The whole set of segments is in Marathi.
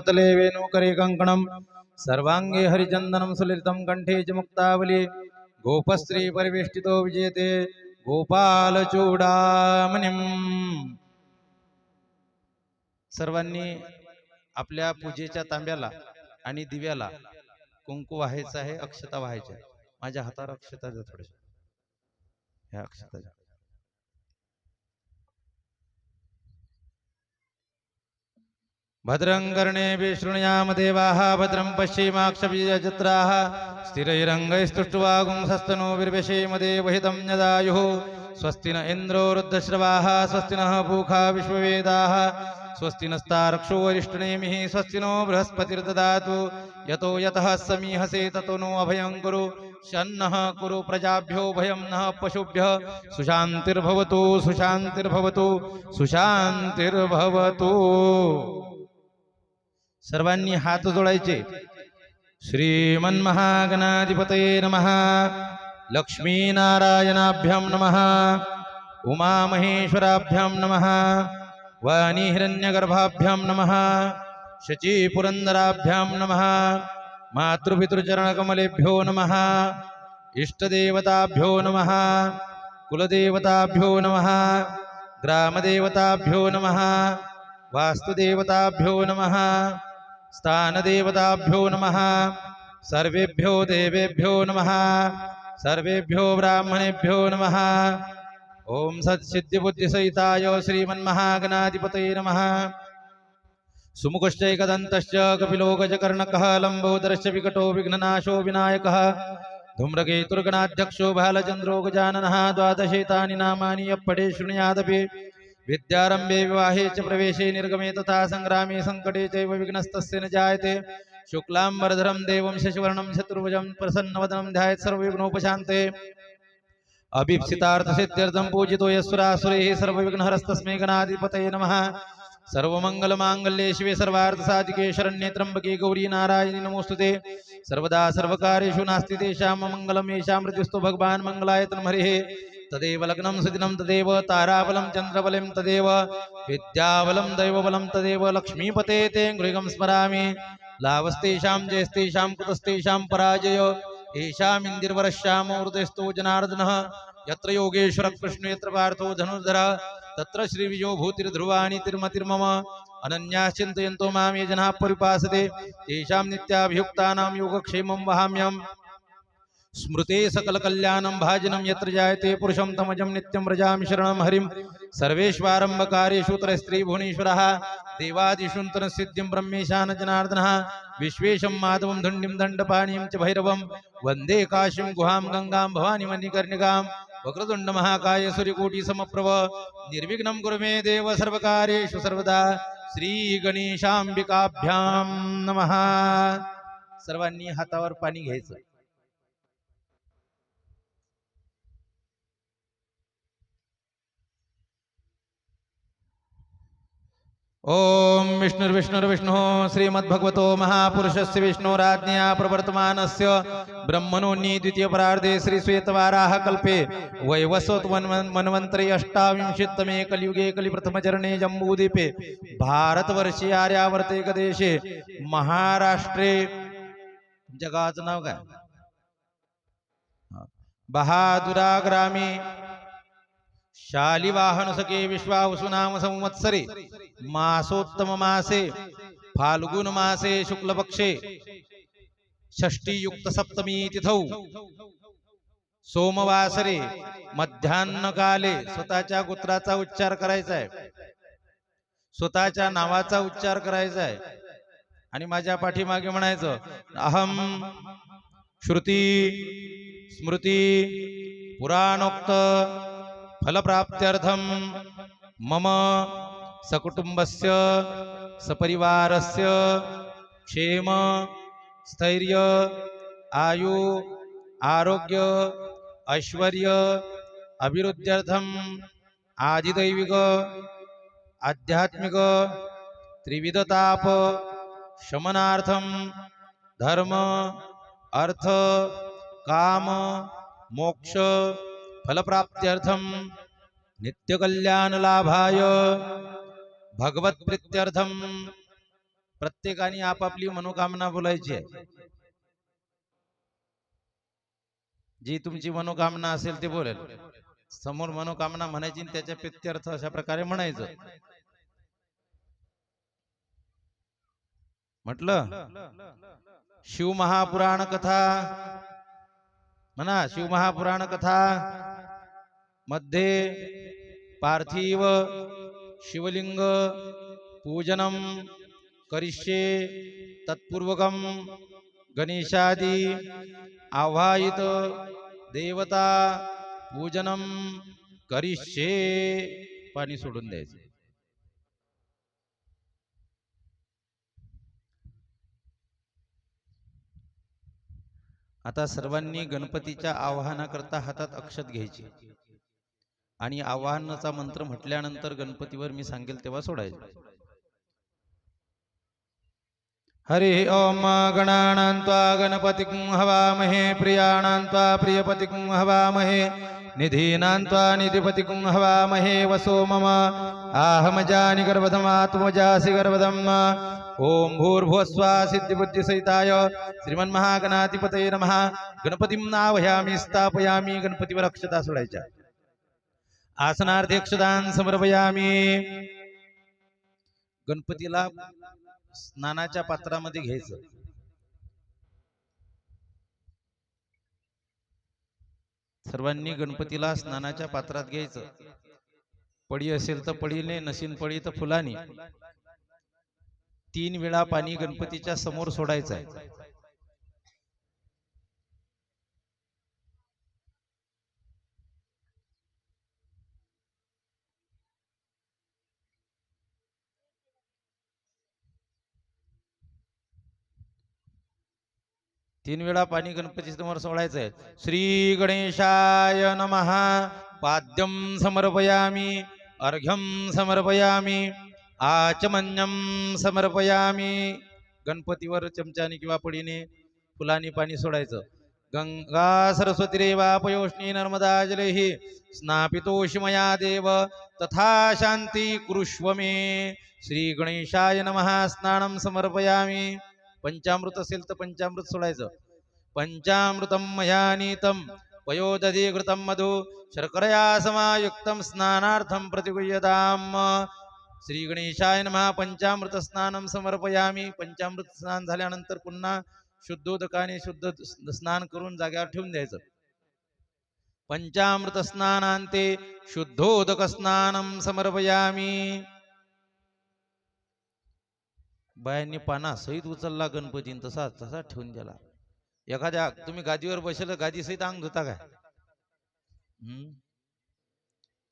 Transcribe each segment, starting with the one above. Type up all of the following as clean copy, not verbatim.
तले वेणुकरे कंकणम सर्वांगे हरिचंदनम सुलितं कंठे च मुक्तावली गोपस्त्री परिवेष्टितो विजयते गोपाल चूडामणिम। सर्वांनी आपल्या पूजेच्या तांब्याला आणि दिव्याला कुंकू व्हायचं आहे, अक्षता व्हायच्या। माझ्या हातावर अक्षता द्या थोड्या, ह्या अक्षता द्या। भद्रं कर्णेभिः शृणुयाम देवाः भद्रं पश्येमाक्षभिर्यजत्राः स्थिरैरङ्गैस्तुष्ट्वागुंसस्तनूभिर्व्यसेम देवहितं यदायुः स्वस्ति न इन्द्रो वृद्धश्रवाः स्वस्ति नः पूषा विश्ववेदाः स्वस्ति नस्तार्क्ष्यो वरिष्ठनेमिः स्वस्ति नो बृहस्पतिर्ददातु यतो यतः समीहसे ततो नो अभयं कुरु शन्नः कुरु प्रजाभ्यो भयं नः पशुभ्यः सुशान्तिर्भवतु सुशान्तिर्भवतु सुशान्तिर्भवतु। सर्वांनी हात जोडायचे। श्रीमन्महागणाधिपतये नमः। लक्ष्मीनारायणाभ्यां नमः। उमामहेश्वराभ्यां नमः। वाणीहिरण्यगर्भाभ्यां नमः। शचीपुरन्दराभ्यां नमः। मातृपितृचरणकमलेभ्यो नमः। इष्टदेवताभ्यो नमः। कुलदेवताभ्यो नमः। ग्रामदेवताभ्यो नमः। वास्तुदेवताभ्यो नमः। स्थानदेवताभ्यो नमः। सर्वेभ्यो देवेभ्यो नमः। सर्वेभ्यो ब्राह्मणेभ्यो नमः। ओम सत्सिद्धिबुद्धिसहिताय श्रीमन्महागणाधिपतये नमः। सुमुखश्चैकदन्तश्च कपिलो गजकर्णकः लम्बोदरश्च विकटो विघ्ननाशो विनायकः धूम्रकेतुर्गणाध्यक्षो बालचन्द्रो गजाननः। द्वादशेतानि नामानि यः पठेत् शृणुयादपि विद्यारंभे विवाहे च प्रवेशे निर्गमे तथा संग्रामे संकटे चैव विघ्नस्तस्य न जायते। शुक्लांबरधरं देवं शशिवर्णं चतुर्भुजं प्रसन्नवदनं ध्यायेत् सर्वविघ्नोपशान्ते। अभीप्सितार्थसिद्ध्यर्थं पूजितो यस्सुरासुरैः सर्वविघ्नहरस्तस्मै गणाधिपतये नमः। सर्वमंगलमांगल्ये शिवे सर्वार्थसाधिके शरण्ये त्र्यंबके गौरी नारायणी नमोस्तुते। सर्वदा सर्वकार्येषु नास्ति तेषां मंगलम् येषां मृत्युस्तु भगवान् मंगलाय तन्महरिः। तदेव लग्नं सुदिनं तदेव ताराबलं चन्द्रबलं तदेव विद्याबलं दैवबलं तदेव लक्ष्मीपते ते गृहं स्मरामि। लाभस्तेषां जयस्तेषां कुतस्तेषां पराजय येषामिन्दिर्वरश्यामो हृदयस्थो जनार्दनः। यत्र योगेश्वरः कृष्णो यत्र पार्थो धनुर्धरः तत्र श्रीविजयो भूतिर्ध्रुवाणि तिर्मतिर्मम। अनन्याश्चिन्तयन्तो मां ये जनाः परिपासते तेषां नित्याभियुक्तानां योगक्षेमं वहाम्यहम्। स्मृते सकलकल्याणं भाजनं यत्र जायते पुरुषं तमजं नित्यं व्रजामि शरणं हरिं। सर्वेष्वारम्भकारेषु त्रयस्त्रीभुवनेश्वरः देवादिषु सिद्धिं ब्रह्मेशान जनार्दनः। विश्वेशं माधवं धुण्डिं दण्डपाणिं च भैरवं वन्दे काशीं गुहां गंगां भवानी मणिकर्णिकां। वक्रतुण्ड महाकाय सूर्यकोटिसमप्रभ निर्विघ्नं कुरु मे देव सर्वकार्येषु सर्वदा। श्री गणेशांबिकाभ्यां नमः। सर्वांनी हातावर पाणी घ्यायचं। ओम विष्णुर्विष्णुर्विष्णु श्रीमद्भगवतो महापुरुषस्य विष्णुराज्ञया प्रवर्तमानस्य ब्रह्मणोन्नी द्वितीय परार्धे श्री श्वेतवाराह कल्पे वैवस्वत मन्वन्तरे अष्टाविंशतितमे कलियुगे कलिप्रथमचरणे जम्बूद्वीपे भारतवर्षे आर्यावर्ते देशे महाराष्ट्रे जगाचं नाव काय बहादुरा ग्रामे शालिवाहन सके विश्वावसु नाम संवत्सरे मासोत्तम मासे फाल्गुन मासे शुक्लपक्षे षष्ठी युक्त सप्तमी तिथौ सोमवासरे मध्यान्ह काले। स्वतःच्या गोत्राचा उच्चार करायचा आहे, स्वतःच्या नावाचा उच्चार करायचा आहे आणि माझ्या पाठीमागे म्हणायचं अहम श्रुती स्मृती पुराणोक्त फलप्राप्त्यर्थं मम सकुटुंबस्य सपरिवारस्य क्षेम स्थैर्य आयु आरोग्य ऐश्वर्य अभिवृद्ध्यर्थं आदिदैविक आध्यात्मिक त्रिविधताप शमनार्थं धर्म अर्थ काम मोक्ष फलप्राप्त्यर्थं नित्यकल्याण लाभाय भगवत्प्रीत्यर्थं प्रत्येकाने आपापली मनोकामना बोलायची आहे. जी तुमची मनोकामना असेल ते बोलेल. समोर मनोकामना म्हणायची आणि त्याच्या प्रत्यर्थ अशा प्रकारे म्हणायचं. म्हटलं शिवमहापुराण कथा म्हणा. शिवमहापुराण कथा मध्ये पार्थिव शिवलिंग पूजनम करिष्ये तत्पूर्वकम गणेशादी आवाहित देवता पूजनम करिष्ये. पाणी सोडून द्यायचं. आता सर्वांनी गणपतीच्या आवाहनाकरता हातात अक्षत घ्यायची आणि आवाहनाचा मंत्र म्हटल्यानंतर गणपतीवर मी सांगेल तेव्हा सोडायचं. हरि ओम गणानां त्वा गणपतिं हवामहे प्रियाणां त्वा प्रियपतिं हवामहे निधीनां त्वा निधिपतिं हवामहे वसो मम आहमजानि गर्भधमात्मजासि गर्भधम्. ओम भूर्भुवस्वा सिद्धिबुद्धिसहिताय श्रीमन्महागणाधिपतये नमः. गणपतिं नावयामि स्थापयामि. गणपतीवर अक्षता सोडायच्या. आसनार्थे अक्षदान समर्पयामि. गणपतीला स्नानाच्या पात्रामध्ये घ्यायचं. सर्वांनी गणपतीला स्नानाच्या पात्रात घ्यायचं. पडी असेल तर पडीने, नशीन पडी तर फुलानी 3 वेळा पाणी गणपतीच्या समोर सोडायचं आहे. तीन वेळा पाणी गणपती समोर सोडायचं आहे. श्री गणेशाय नमः. पाद्यम समर्पयामि, अर्घ्यम समर्पयामि, आचमन्यम समर्पयामि. गणपतीवर चमच्याने किंवा पडीने फुलानी पाणी सोडायचं. गंगा सरस्वती रेवापयोष्णी नर्मदा जलैः स्नापितोषि मया देव तथा शांती कुरुष्व मे. श्री गणेशाय नमः. स्नानम समर्पयामि. पंचामृत असेल तर पंचामृत सोडायचं. पंचामृतम मया नीतम पयोदधीकृतं मधु शर्करया समायुक्तं स्नानार्थं प्रतिगृह्यताम्. श्री गणेशाय नमः. पंचामृत स्नानम समर्पयामि. पंचामृत स्नान झाल्यानंतर पुन्हा शुद्धोदकाने शुद्ध स्नान करून जाग्यावर ठेवून द्यायचं. पंचामृत स्नानांते शुद्धोदक स्नानम समर्पयामि. बायांनी पाना सहित उचलला गणपती तसा तसा ठेवून दिला. एखाद्या तुम्ही गादीवर बसलं, गादी सहित अंग धुता काय?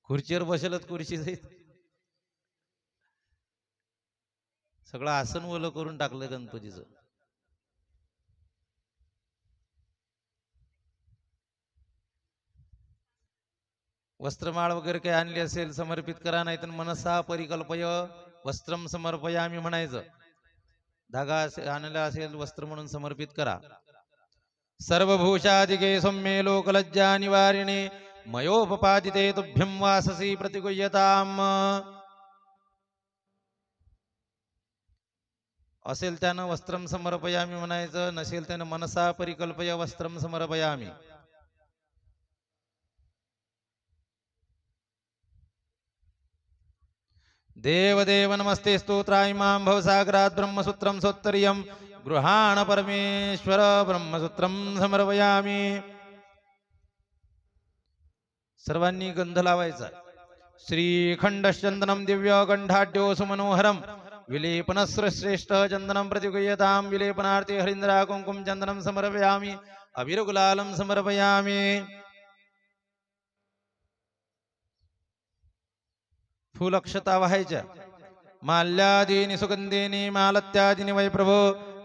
खुर्चीवर बसलत, खुर्ची सहित सगळं आसन ओलं करून टाकलं गणपतीचं. वस्त्रमाळ वगैरे काही आणली असेल समर्पित करा. नाही तर मनसा परिकल्पय वस्त्रम समर्पयामि म्हणायचं. धागा आणला असेल वस्त्र म्हणून समर्पित करा. सर्वभूषादिके सौम्ये लोकलज्जा निवारिणे मयोपपादिते तुभ्यं वाससी प्रतिगुह्यताम्. असेल त्यानं वस्त्रम समर्पयामि म्हणायचं. नसेल त्यानं मनसा परिकल्पय वस्त्रम समर्पयामि. देवदेव नमस्ते स्तोत्राय मां भवसागरात् ब्रह्मसूत्रं सोत्तरीयं गृहाण परमेश्वर ब्रह्मसूत्रं समर्पयामि. सर्वांनी गंध लावायचा. श्रीखंडश्चंदनं दिव्य गंधाढ्यो सुमनोहरं विलेपनस्र श्रेष्ठ चंदनं प्रतिगृह्यतां. विलेपनार्थे हरिन्द्रा कुंकुम चंदनं समर्पयामि. अभिरगुलालं समर्पयामि. फूलक्षता वाहायच्या. माल्यादीनि सुगंधीनि मालत्यादीनि वै प्रभो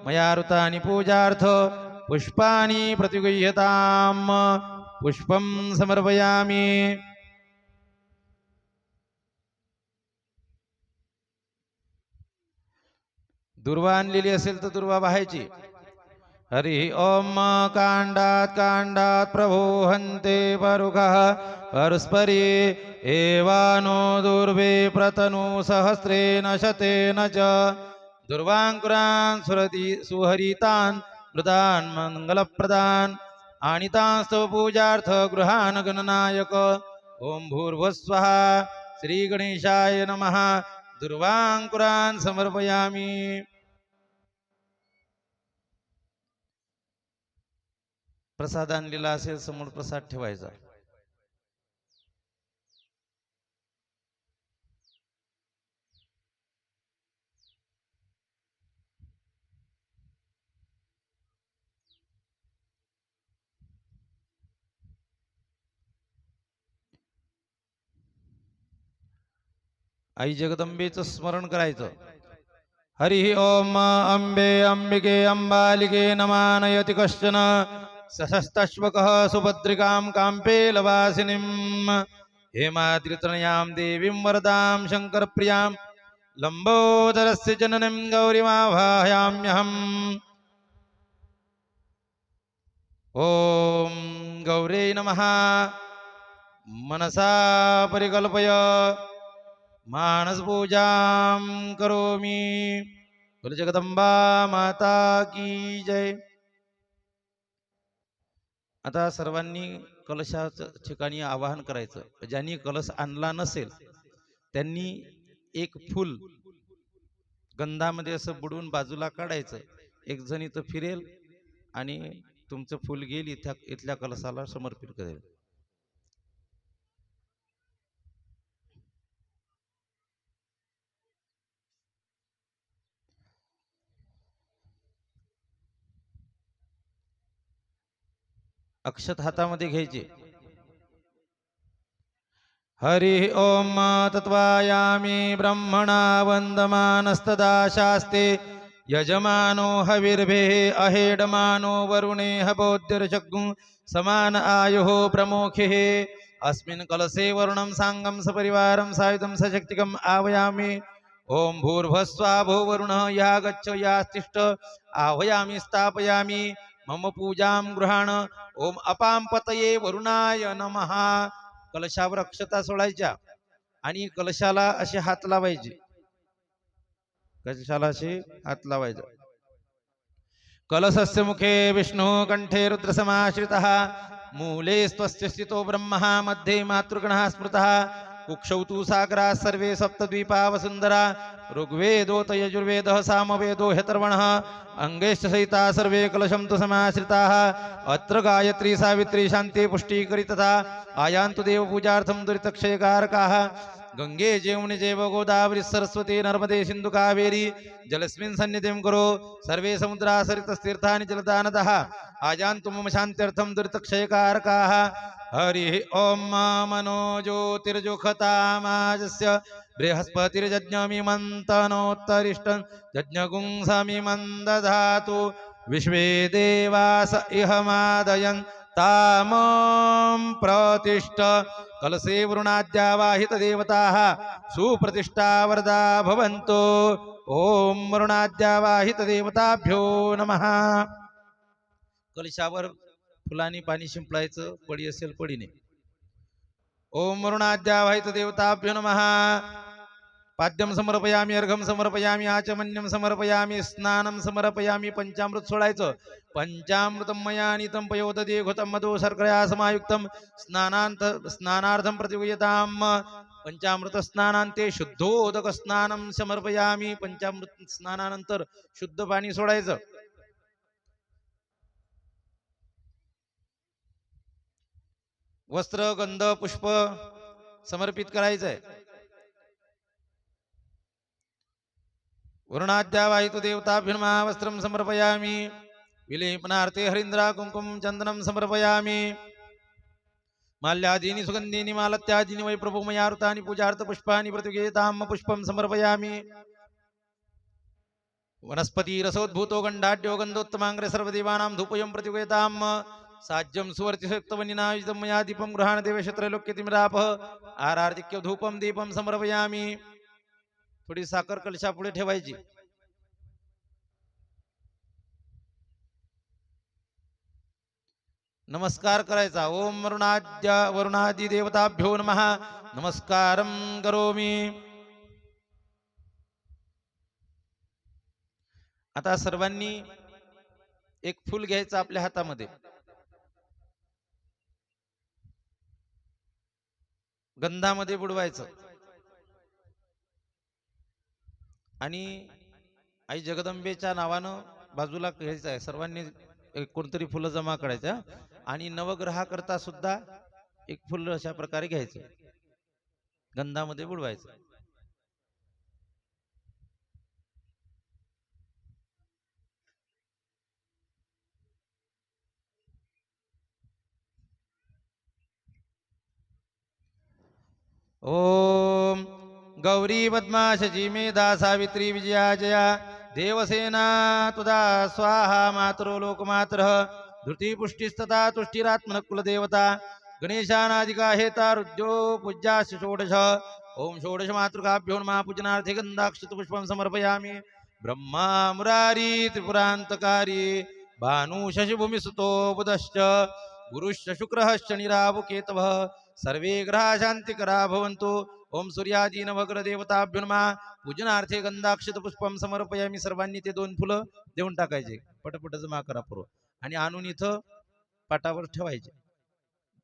मया ऋतानि पूजार्थ पुष्पाणि प्रतिगृह्यताम्. पुष्पं समर्पयामि. दुर्वा आणलेली असेल तर दुर्वा वाहायची. हरि ओम. कांडात कांडात प्रभो हन्ते परुखः परस्परी एवानो दुर्वे प्रतनु सहस्रेण शतेन च दुर्वांकुरान् सुहरितान् मृतान् मंगलप्रदान् आनितांस्तव पूजार्थ गृहान् गणनायक ओम भूर्भुवस्वः श्री गणेशाय नमः दुर्वांकुरान् समर्पयामि प्रसाद आणलेला असेल समोर प्रसाद ठेवायचा आई जगदंबेचं स्मरण करायचं हरि ओम अंबे अंबिके अंबालिके नमानयति कश्चन सशस्तश्वकः सुभद्रिकां काम्पेलवासिनीं हेमाद्रितनयां देवीं वरदां शङ्करप्रियां लम्बोदरस्य जननीं गौरीमावाहयाम्यहम् ॐ गौरे नमः मनसा परिकल्पय मानस पूजां करोमि बोल जगदंबा माता की जय आता सर्वांनी कलशाच्या ठिकाणी आवाहन करायचं ज्यांनी कलश आणला नसेल त्यांनी एक फूल गंधामध्ये असं बुडवून बाजूला काढायचं एक जण इथं फिरेल आणि तुमचं फूल घेईल इथल्या कलशाला समर्पित करेल अक्षत हातामध्ये घ्यायचे हरि ओम तत्वायामी ब्रह्मणा वंदमानस्तदा शास्ते यजमानो हविर्भे अहेडमानो वरुणे हबोद्यर्चग्गुं समान आयुः प्रमुखिः अस्मिन् कलशे वरुणं सांगं सपरिवारं सायुधं सशक्तिकम् आवाहयामि ओम भूर्भुवस्सुवः भूवरुणः या गच्छ या तिष्ठ आवाहयामि स्थापयामि मम पूजां गृहाण ओम अपां पतये वरुणाय नमः कलशावर अक्षता सोडायच्या आणि कलशाला असे हात लावायचे कलशाला असे हात लावायचे कलशस्य मुखे विष्णु कंठे रुद्रसमाश्रितः मूले स्वस्य स्थितो ब्रह्मः मध्ये मातृगणः स्मृतः कुक्षौ तु सागराः सर्वे सप्तद्वीपा वसुन्धरा ऋग्वेदोत यजुर्वेदः सामवेदो ह्यथर्वणः अंगेश्च सहिता सर्वे कलशं तु समाश्रिताः अत्र गायत्री सावित्री शान्ति पुष्टिकरी तथा आयान्तु देवपूजार्थं दुरितक्षयकारकाः गंगे जेवनि जैव गोदावरी सरस्वती नर्मदे सिंधु कावेरी जलस्मिन् सन्निधिं कुरु सर्वे समुद्रा सरितस्तीर्थानि जलदानदः आयान्तु मम शान्त्यर्थं दुरितक्षयकारकाः हरि ओम मनो ज्योतिर्जुखतामाजस्य बृहस्पतिर्यज्ञमिमन्तनोत्तरिष्टं यज्ञगुं समिमन्दधातु विश्वे देवास इहमादयन् तामं प्रतिष्ठ कलशे वरुणाद्यावाहित देवताः सुप्रतिष्ठा वरदा भवन्तु ओम वरुणाद्यावाहित देवताभ्यो नमः कलशावर फुलांनी पाणी शिंपडायचं पडी असेल पडीने ओम वरुणाद्यावाहित देवताभ्यो नमः पाद्यम समर्पयामि अर्घम समर्पयामि आचमन्यम समर्पयामि स्नानम समर्पयामि पंचामृत सोडायचं पंचामृतं मया नीतं पयोदधे घृतं मधु शर्करया समायुक्तं स्नानार्थं प्रतिगुह्यतां पंचामृत स्नानांते शुद्धोदक स्नानं समर्पयामि पंचामृत स्नानानंतर शुद्ध पाणी सोडायचं वस्त्र गंध पुष्प समर्पित करायचंय वरुणाद्यावाहित देवताभ्यो नमः वस्त्रं समर्पयामि विलेपनार्थे हरिन्द्रा कुंकुम चंदनं समर्पयामि माल्यादीनि सुगंधीनि मालत्यादीनि वै प्रभो मया ऋतानि पूजार्थ पुष्पाणि प्रतिगृह्यतां पुष्पं समर्पयामि वनस्पति रसोद्भूतो गंधाढ्यो गंधोत्तमांग्रे सर्वदेवानां धूपयं प्रतिगृह्यतां साज्यं सुवर्तिसक्तवनिनायुतं मया दीपं गृहाण देवेशत्रैलोक्यतिमिरापः आरार्तिक्य धूपं दीपं समर्पयामि थोडी साखर कलशा पुढे ठेवायची नमस्कार करायचा ओम वरुणादि देवताभ्यो नमः नमस्कारं करोमि आता सर्वांनी एक फूल घ्यायचं आपल्या हातामध्ये, गंधामध्ये बुडवायचं आणि आई जगदंबेच्या नावानं बाजूला घ्यायचं आहे. सर्वांनी कोणतरी फुलं जमा करायचं आणि नवग्रहाकरता सुद्धा एक फुल अशा प्रकारे घ्यायचं, गंधामध्ये बुडवायचं. ओम गौरी पद्मा शची मेधा सावित्री विजया जया देवसेना तुदा स्वाहा मातरो लोकमात्र धृती पुष्टिस्तथा तुष्टिरात्मन कुलदेवता गणेशानादिका हेता रुद्रो पूज्या षोडश. ओम षोडश मातृकाभ्यो नमः. पूजनार्थे गंधाक्षत पुष्पं समर्पयामि. ब्रह्मा मुरारी त्रिपुरांतकारी भानु शशिभूमिसुतो बुधश्च गुरुश्च शुक्रश्च निरावु केतवः सर्वे ग्रहा शांतिकरा भवन्तु. ओम सूर्यादी नवग्रदेवताभ्यो नमः. पूजनार्थे गंधाक्षत पुष्पम समर्पयामि. सर्वांनी ते 2 फुलं देऊन टाकायचे, पटपट जमा करा पूर्व आणि आणून इथं पाटावर ठेवायचे.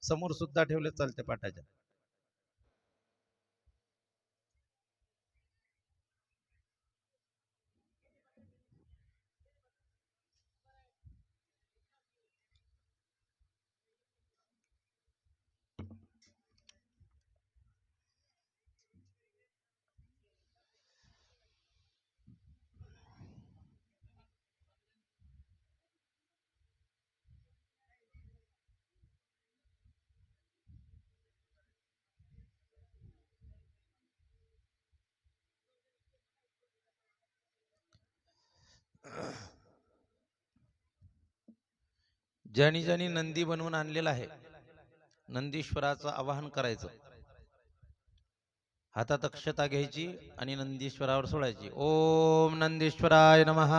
समोर सुद्धा ठेवले चालते पाटाच्या. ज्यांनी ज्यांनी नंदी बनवून आणलेला आहे, नंदीश्वराचं आवाहन करायचं. हातात अक्षता घ्यायची आणि नंदीश्वरावर सोडायची. ओम नंदीश्वराय नमः.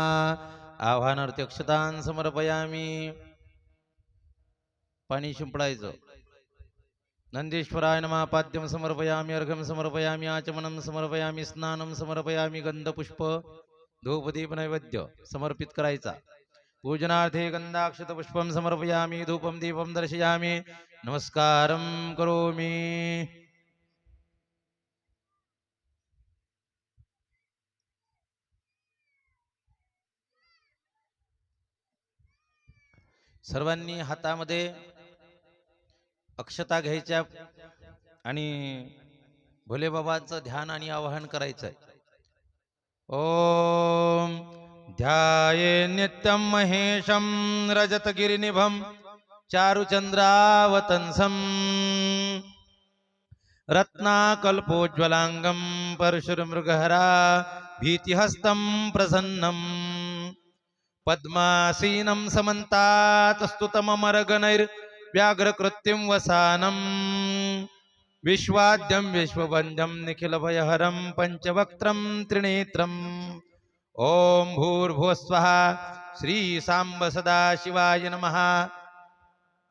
आवाहनार्थी अक्षतां समर्पयामि. पाणी शिंपडायचं. नंदीश्वराय नमः. पाद्यम समर्पयामि, अर्घ्यम समर्पयामि, आचमनम समर्पयामि, स्नानम समर्पयामि. गंधपुष्प धूपदीप नैवेद्य समर्पित करायचा. पूजनार्थे गंधाक्षत पुष्पम समर्पयामि, धूपम दीपम दर्शयामि, नमस्कारम करोमि. सर्वांनी हातामध्ये अक्षता घ्यायच्या आणि भोले बाबांचं ध्यान आणि आवाहन करायचंय. ओम ध्याये नित्यं महेशं रजतगिरिनिभं चारुचंद्रावतंसं रत्नाकल्पोज्ज्वलांगं परशुरमृगहरा भीतिहस्तं प्रसन्नं पद्मासीनं समन्तात स्तुतममरगणैर्व्याघ्रकृत्तिं वसानं विश्वाद्यं विश्ववन्द्यं निखिलभयहरं पंचवक्त्रं त्रिनेत्रम्. ओम भूर्भुवस्वः. श्री सांब सदाशिवाय नमः.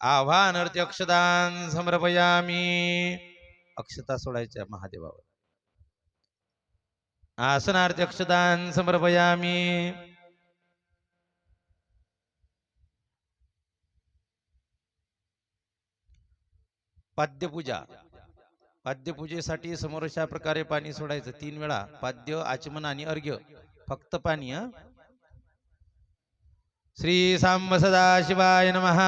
आवाहनार्थी अक्षतां समर्पयामि. अक्षता सोडायच्या महादेवावर. आसनार्थी अक्षतां समर्पयामि. पाद्यपूजा. पाद्यपूजेसाठी समोर अशा प्रकारे पाणी सोडायचं 3 वेळा. पाद्य, आचमन आणि अर्घ्य. फक्त पाणी. श्री सांब सदाशिवाय नमः.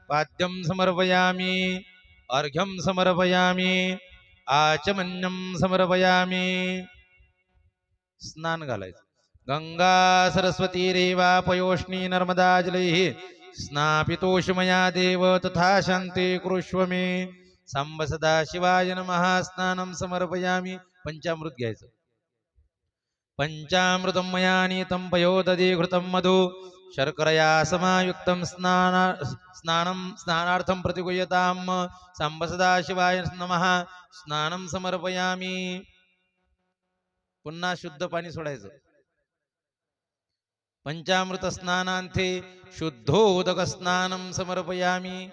पाद्यं समर्पयामि, अर्घ्यं समर्पयामि, आचमन्यं समर्पयामि. स्नान घालायचं. गंगा सरस्वती रेवा पयोष्णी नर्मदा जलैः स्नापितोषमया देव तथा शान्ति कुरुष्व मे. सांब सदाशिवाय नमः. स्नानं समर्पयामि. पंचामृत घ्यायचं. पंचामृतं मया नीतं पयोदधीघृतं मधु शर्करया समायुक्तं स्नानार्थं प्रतिगुह्यतां. सांब सदाशिवाय नमः. स्नानं समर्पयामि. पुन्हा शुद्ध पाणी सोडायचं. पंचामृत स्नानांते शुद्धोदक स्नानं समर्पयामि.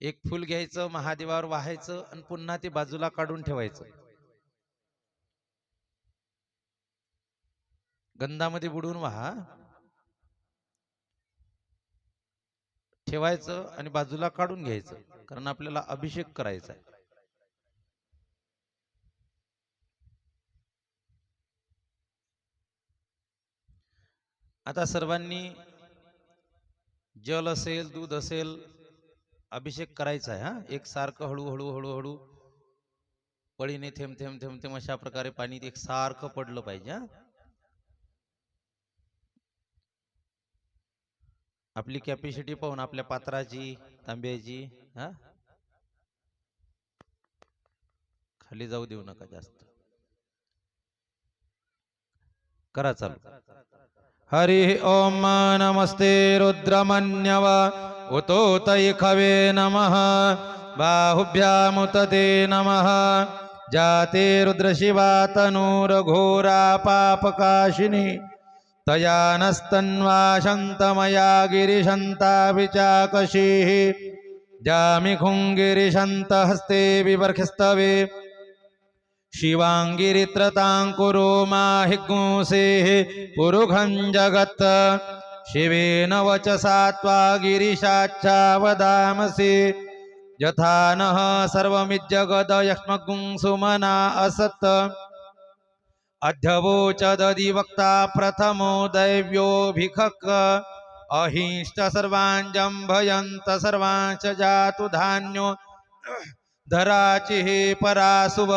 एक फूल घ्यायचं, महादेवावर वाहायचं आणि पुन्हा ते बाजूला काढून ठेवायचं. गंधामध्ये बुडवून व्हा, ठेवायचं आणि बाजूला काढून घ्यायचं, कारण आपल्याला अभिषेक करायचा आहे. आता सर्वांनी जल असेल, दूध असेल, अभिषेक करायचा आहे. हा, एक सारखं हळूहळू हळूहळू पळीने थेंब थेंब थेंब थेंब अशा प्रकारे पाणी एक सारखं पडलं पाहिजे. हा, आपली कॅपॅसिटी पाहून आपल्या पात्राची, तांब्याची, हा, खाली जाऊ देऊ नका जास्त. करा चालू. हरि ओम नमस्ते रुद्रमन्यव उतो तैखवे नमः बाहुभ्यामुतते नमः जाते रुद्रशिवा तनूरघोरा पापकाशिनी तया नस्तन्वा शन्तमया गिरिशन्ता विचाकशीः जामिखुङ्गिरिशन्तहस्ते विवर्खस्तवे शिवांगिरित्रतांकुरो माहिगुंसेः पुरुखं जगत् शिवेन वचसा त्वा गिरिशाच्छा वदामसि यथा नः सर्वमिज्जगद यक्ष्मगुं सुमना असत् अध्यवोचदधिवक्ता प्रथमो दैव्योऽभिखक् अहिंश्च सर्वान् जम्भयन्त सर्वांश्च जातु धान्यो धराचिः परासुव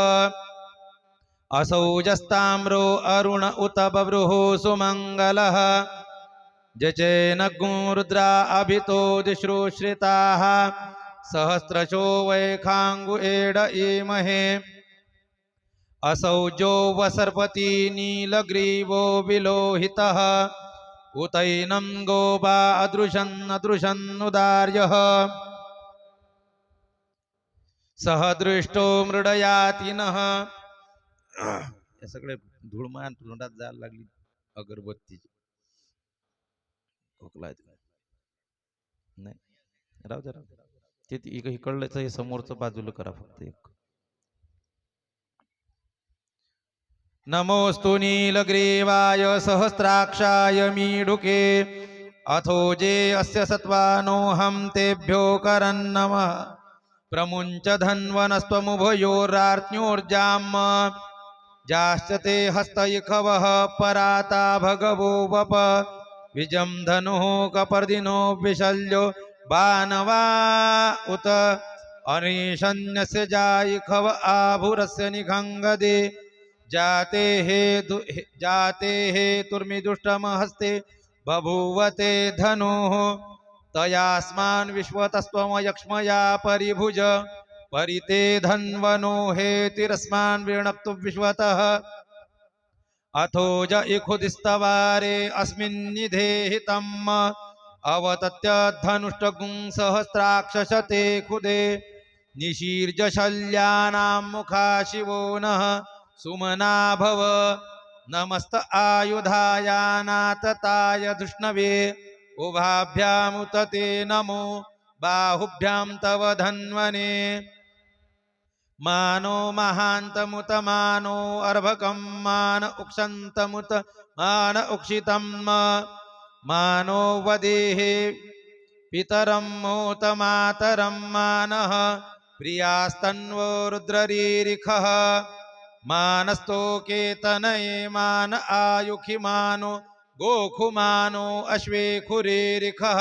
असौजस्ताम्रो अरुण उत बभ्रुः सुमङ्गलः जचेन रुद्रा अभितो दिश्रुश्रिताः सहस्रशो वैखाङ्गु एड ईमहे असौजो वसर्पति नीलग्रीवो विलोहितः उतैनं गोबा अदृशन्नुदार्यः सहदृष्टो मृडयातिनः. हे सगळे धूळमान तोंडात जायला लागली अगरबत्तीची. खोकला नाही, राहू दे राहू दे. ते इकडलं हे समोरचं बाजूला करा फक्त एक. नमोस्तु नीलग्रीवाय सहस्राक्षाय मीढुके अथोजे अस्य सत्वानोऽहं तेभ्यो करन्नमः प्रमुञ्च धन्वनस्त्वमुभयोरार्त्न्योर्जाम् जाश्च ते हस्तैखवः पराता भगवो वप विजं धनुः कपर्दिनो विशल्यो बाणवा उत अनिशन्यस्य जायिखव आभुरस्य निखङ्गदे जाते हेतुर्मिदुष्टमहस्ते बभूवते धनुः तयास्मान् विश्वतस्त्वमयक्ष्मया परिभुज परिते धन्वनो हेतिरस्मान् विणक्तु विश्वतः अथोज इखुदिस्तवारे अस्मिन्निधेहितम् अवतत्य धनुष्टगुं सहस्राक्षशते खुदे निशीर्जशल्यानां मुखा शिवो नः सुमना भव नमस्त आयुधायानातताय धृष्णवे उभाभ्यामुत ते नमो बाहुभ्यां तव धन्वने मानो महान्तमुत मानो अर्भकं मान उक्षन्तमुत मान उक्षितं मानो वदेहे पितरं मोत मातरं मानः प्रियास्तन्वो रुद्ररीरिखः मानस्तोकेतनये मान आयुखि मानो गोखुमानो अश्वेखुरेरिखः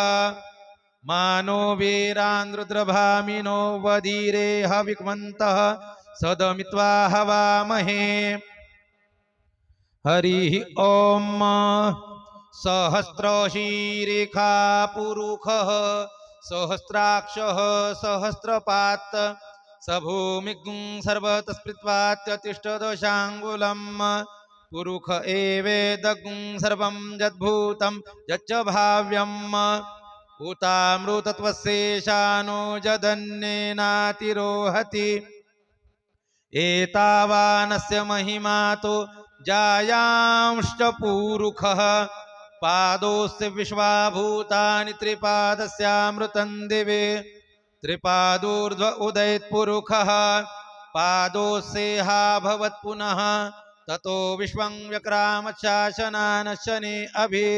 मानो वीरान् रुद्रभामिनो वधीरे हविक्मन्तः सदमित्वा हवामहे. हरिः ॐ सहस्रशीरेखा पुरुखः सहस्राक्षः सहस्रपात् सभूमिगुं सर्वतस्पृत्वात्यतिष्ठदशाङ्गुलम् पुरुख एवेदगुं सर्वं यद्भूतं यच्च भाव्यम् उतामृतत्वस्येषानो जदन्येनातिरोहति एतावानस्य महिमा तो जायांश्च पुरुखः पादोस्य विश्वाभूतानि त्रिपादस्यामृतं दिवे त्रिपादोर्ध्व उदयत्पुरुखः पादोस्येहा भवत् पुनः ततो विश्वं व्यक्रामशासनानशने अभि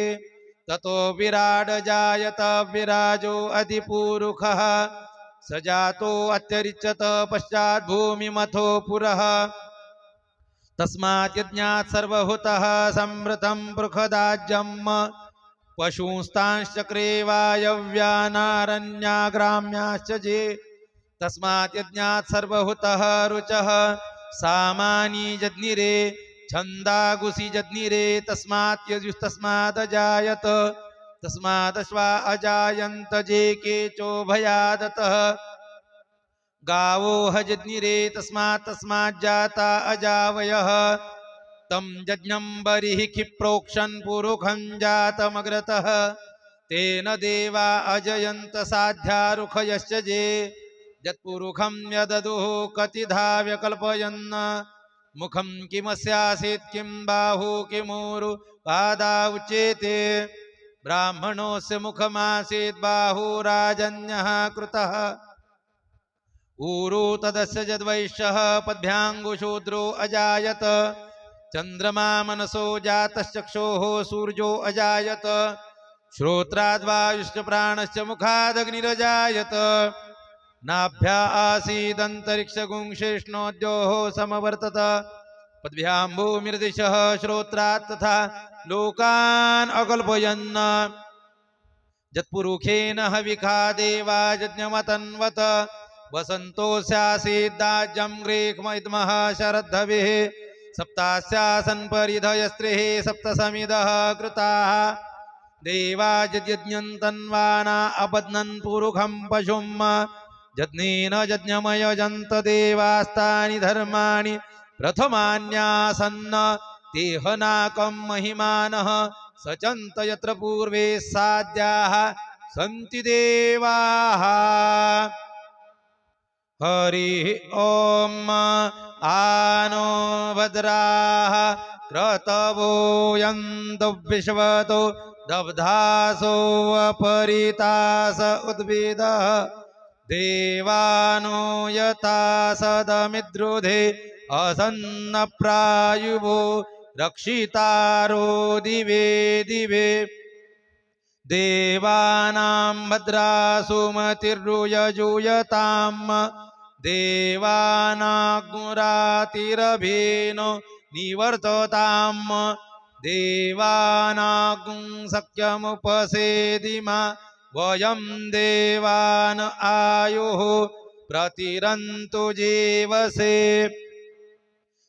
ततो विराड जायत विराजो अधिपूरुखः स जातो अत्यरिच्यत पश्चात् भूमिमथो पुरः तस्मात् यज्ञात् सर्वभूतः संवृतं पृखदाज्यम् पशूंस्तांश्चक्रे वायव्यानारण्याग्राम्याश्च जे तस्मात् यज्ञात् सर्वभूतः रुचः सामानी जज्ञिरे छन्दागुसि जज्ञिरे तस्मात् यजुस्तस्मादजायत तस्मादश्वा अजायन्त जे केचोभयादतः गावो हजज्ञिरे तस्मात् तस्माज्जाता अजावयः तं यज्ञं बर्हिः क्षिप्रोक्षन् पुरुखं जातमग्रतः तेन देवा अजयन्त साध्या रुखयश्च जे यत्पुरुखं यददुः कतिधा व्यकल्पयन् मुखं किमस्यासीत् किं बाहु किमूरु पादा उच्येते ब्राह्मणोऽस्य मुखमासीत् बाहुराजन्यः कृतः ऊरू तदस्य यद्वैश्यः पद्भ्याङ्गुशूद्रो अजायत चन्द्रमा मनसो जातश्चक्षोः सूर्यो अजायत श्रोत्राद्वायुश्च प्राणश्च मुखादग्निरजायत नाभ्या आसीदन्तरिक्षगुंशेष्णोद्योः समवर्तत पद्भ्यां भूमिर्दिशः श्रोत्रात् तथा लोकान् अकल्पयन् यत्पुरुखेन हविखा देवा यज्ञमतन्वत वसन्तोऽस्यासीद्दाज्यं ग्रीक्मैद्मः शरद्धविः सप्तास्यासन् परिधयस्त्रिः सप्तसमिदः कृताः देवा यज्ञन्तन्वाना अबध्नन् पुरुखं पशुं यज्ञेन यज्ञमयजन्त देवास्तानि धर्माणि प्रथमान्यासन्न तेहनाकं महिमानः सचन्त यत्र पूर्वे साद्याः सन्ति देवाः हरिः ॐ आनो भद्राः क्रतवो यन्तु विश्वतो दब्धासो अपरितास उद्भिदः देवानो यथा सदमिद्रुधे असन्नप्रायुवो रक्षितारो दिवे दिवे देवानां भद्रासुमतिर्युयजूयताम् देवानाग्मुरातिरभेनो निवर्तताम् देवानागुं शक्यमुपसेदिमा वयं देवान आयुः प्रतिरन्तु जीवसे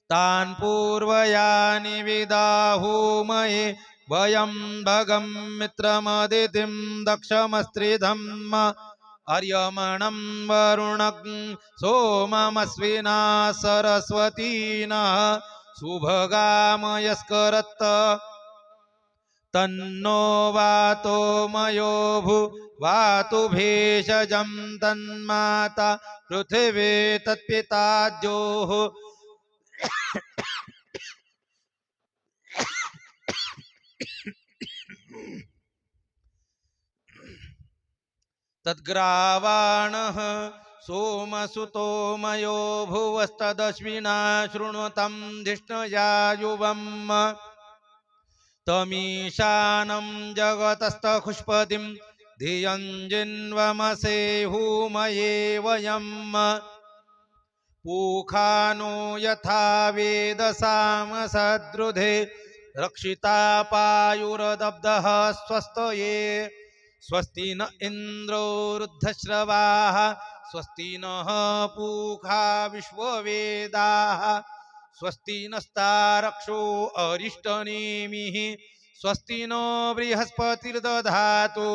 तान् पूर्वयानि विदाहुमये वयं भगं मित्रमदितिं दक्षमस्त्रिधम् अर्यमणं वरुणं सोममस्विना सरस्वतीनः शुभगामयस्करत् तन्नो वातो मयो भू वातु भेषजं तन्माता पृथिवी तत्पिताद्योः तद्ग्रावाणः सोमसुतो मयो भुवस्तदश्विना शृणुतं धिष्णया युवम् तमीशानं जगतस्थखुष्पतिं धियं जिन्वमसे हूमये वयम् पूखानो यथा वेदसामसद्रुधे रक्षिता पायुरदब्धः स्वस्तये स्वस्ति न इन्द्रो वृद्धश्रवाः स्वस्ति नः पूखा विश्ववेदाः स्वस्ति नस्तारक्षो अरिष्टनेमिः स्वस्ति नो बृहस्पतिर्दधातु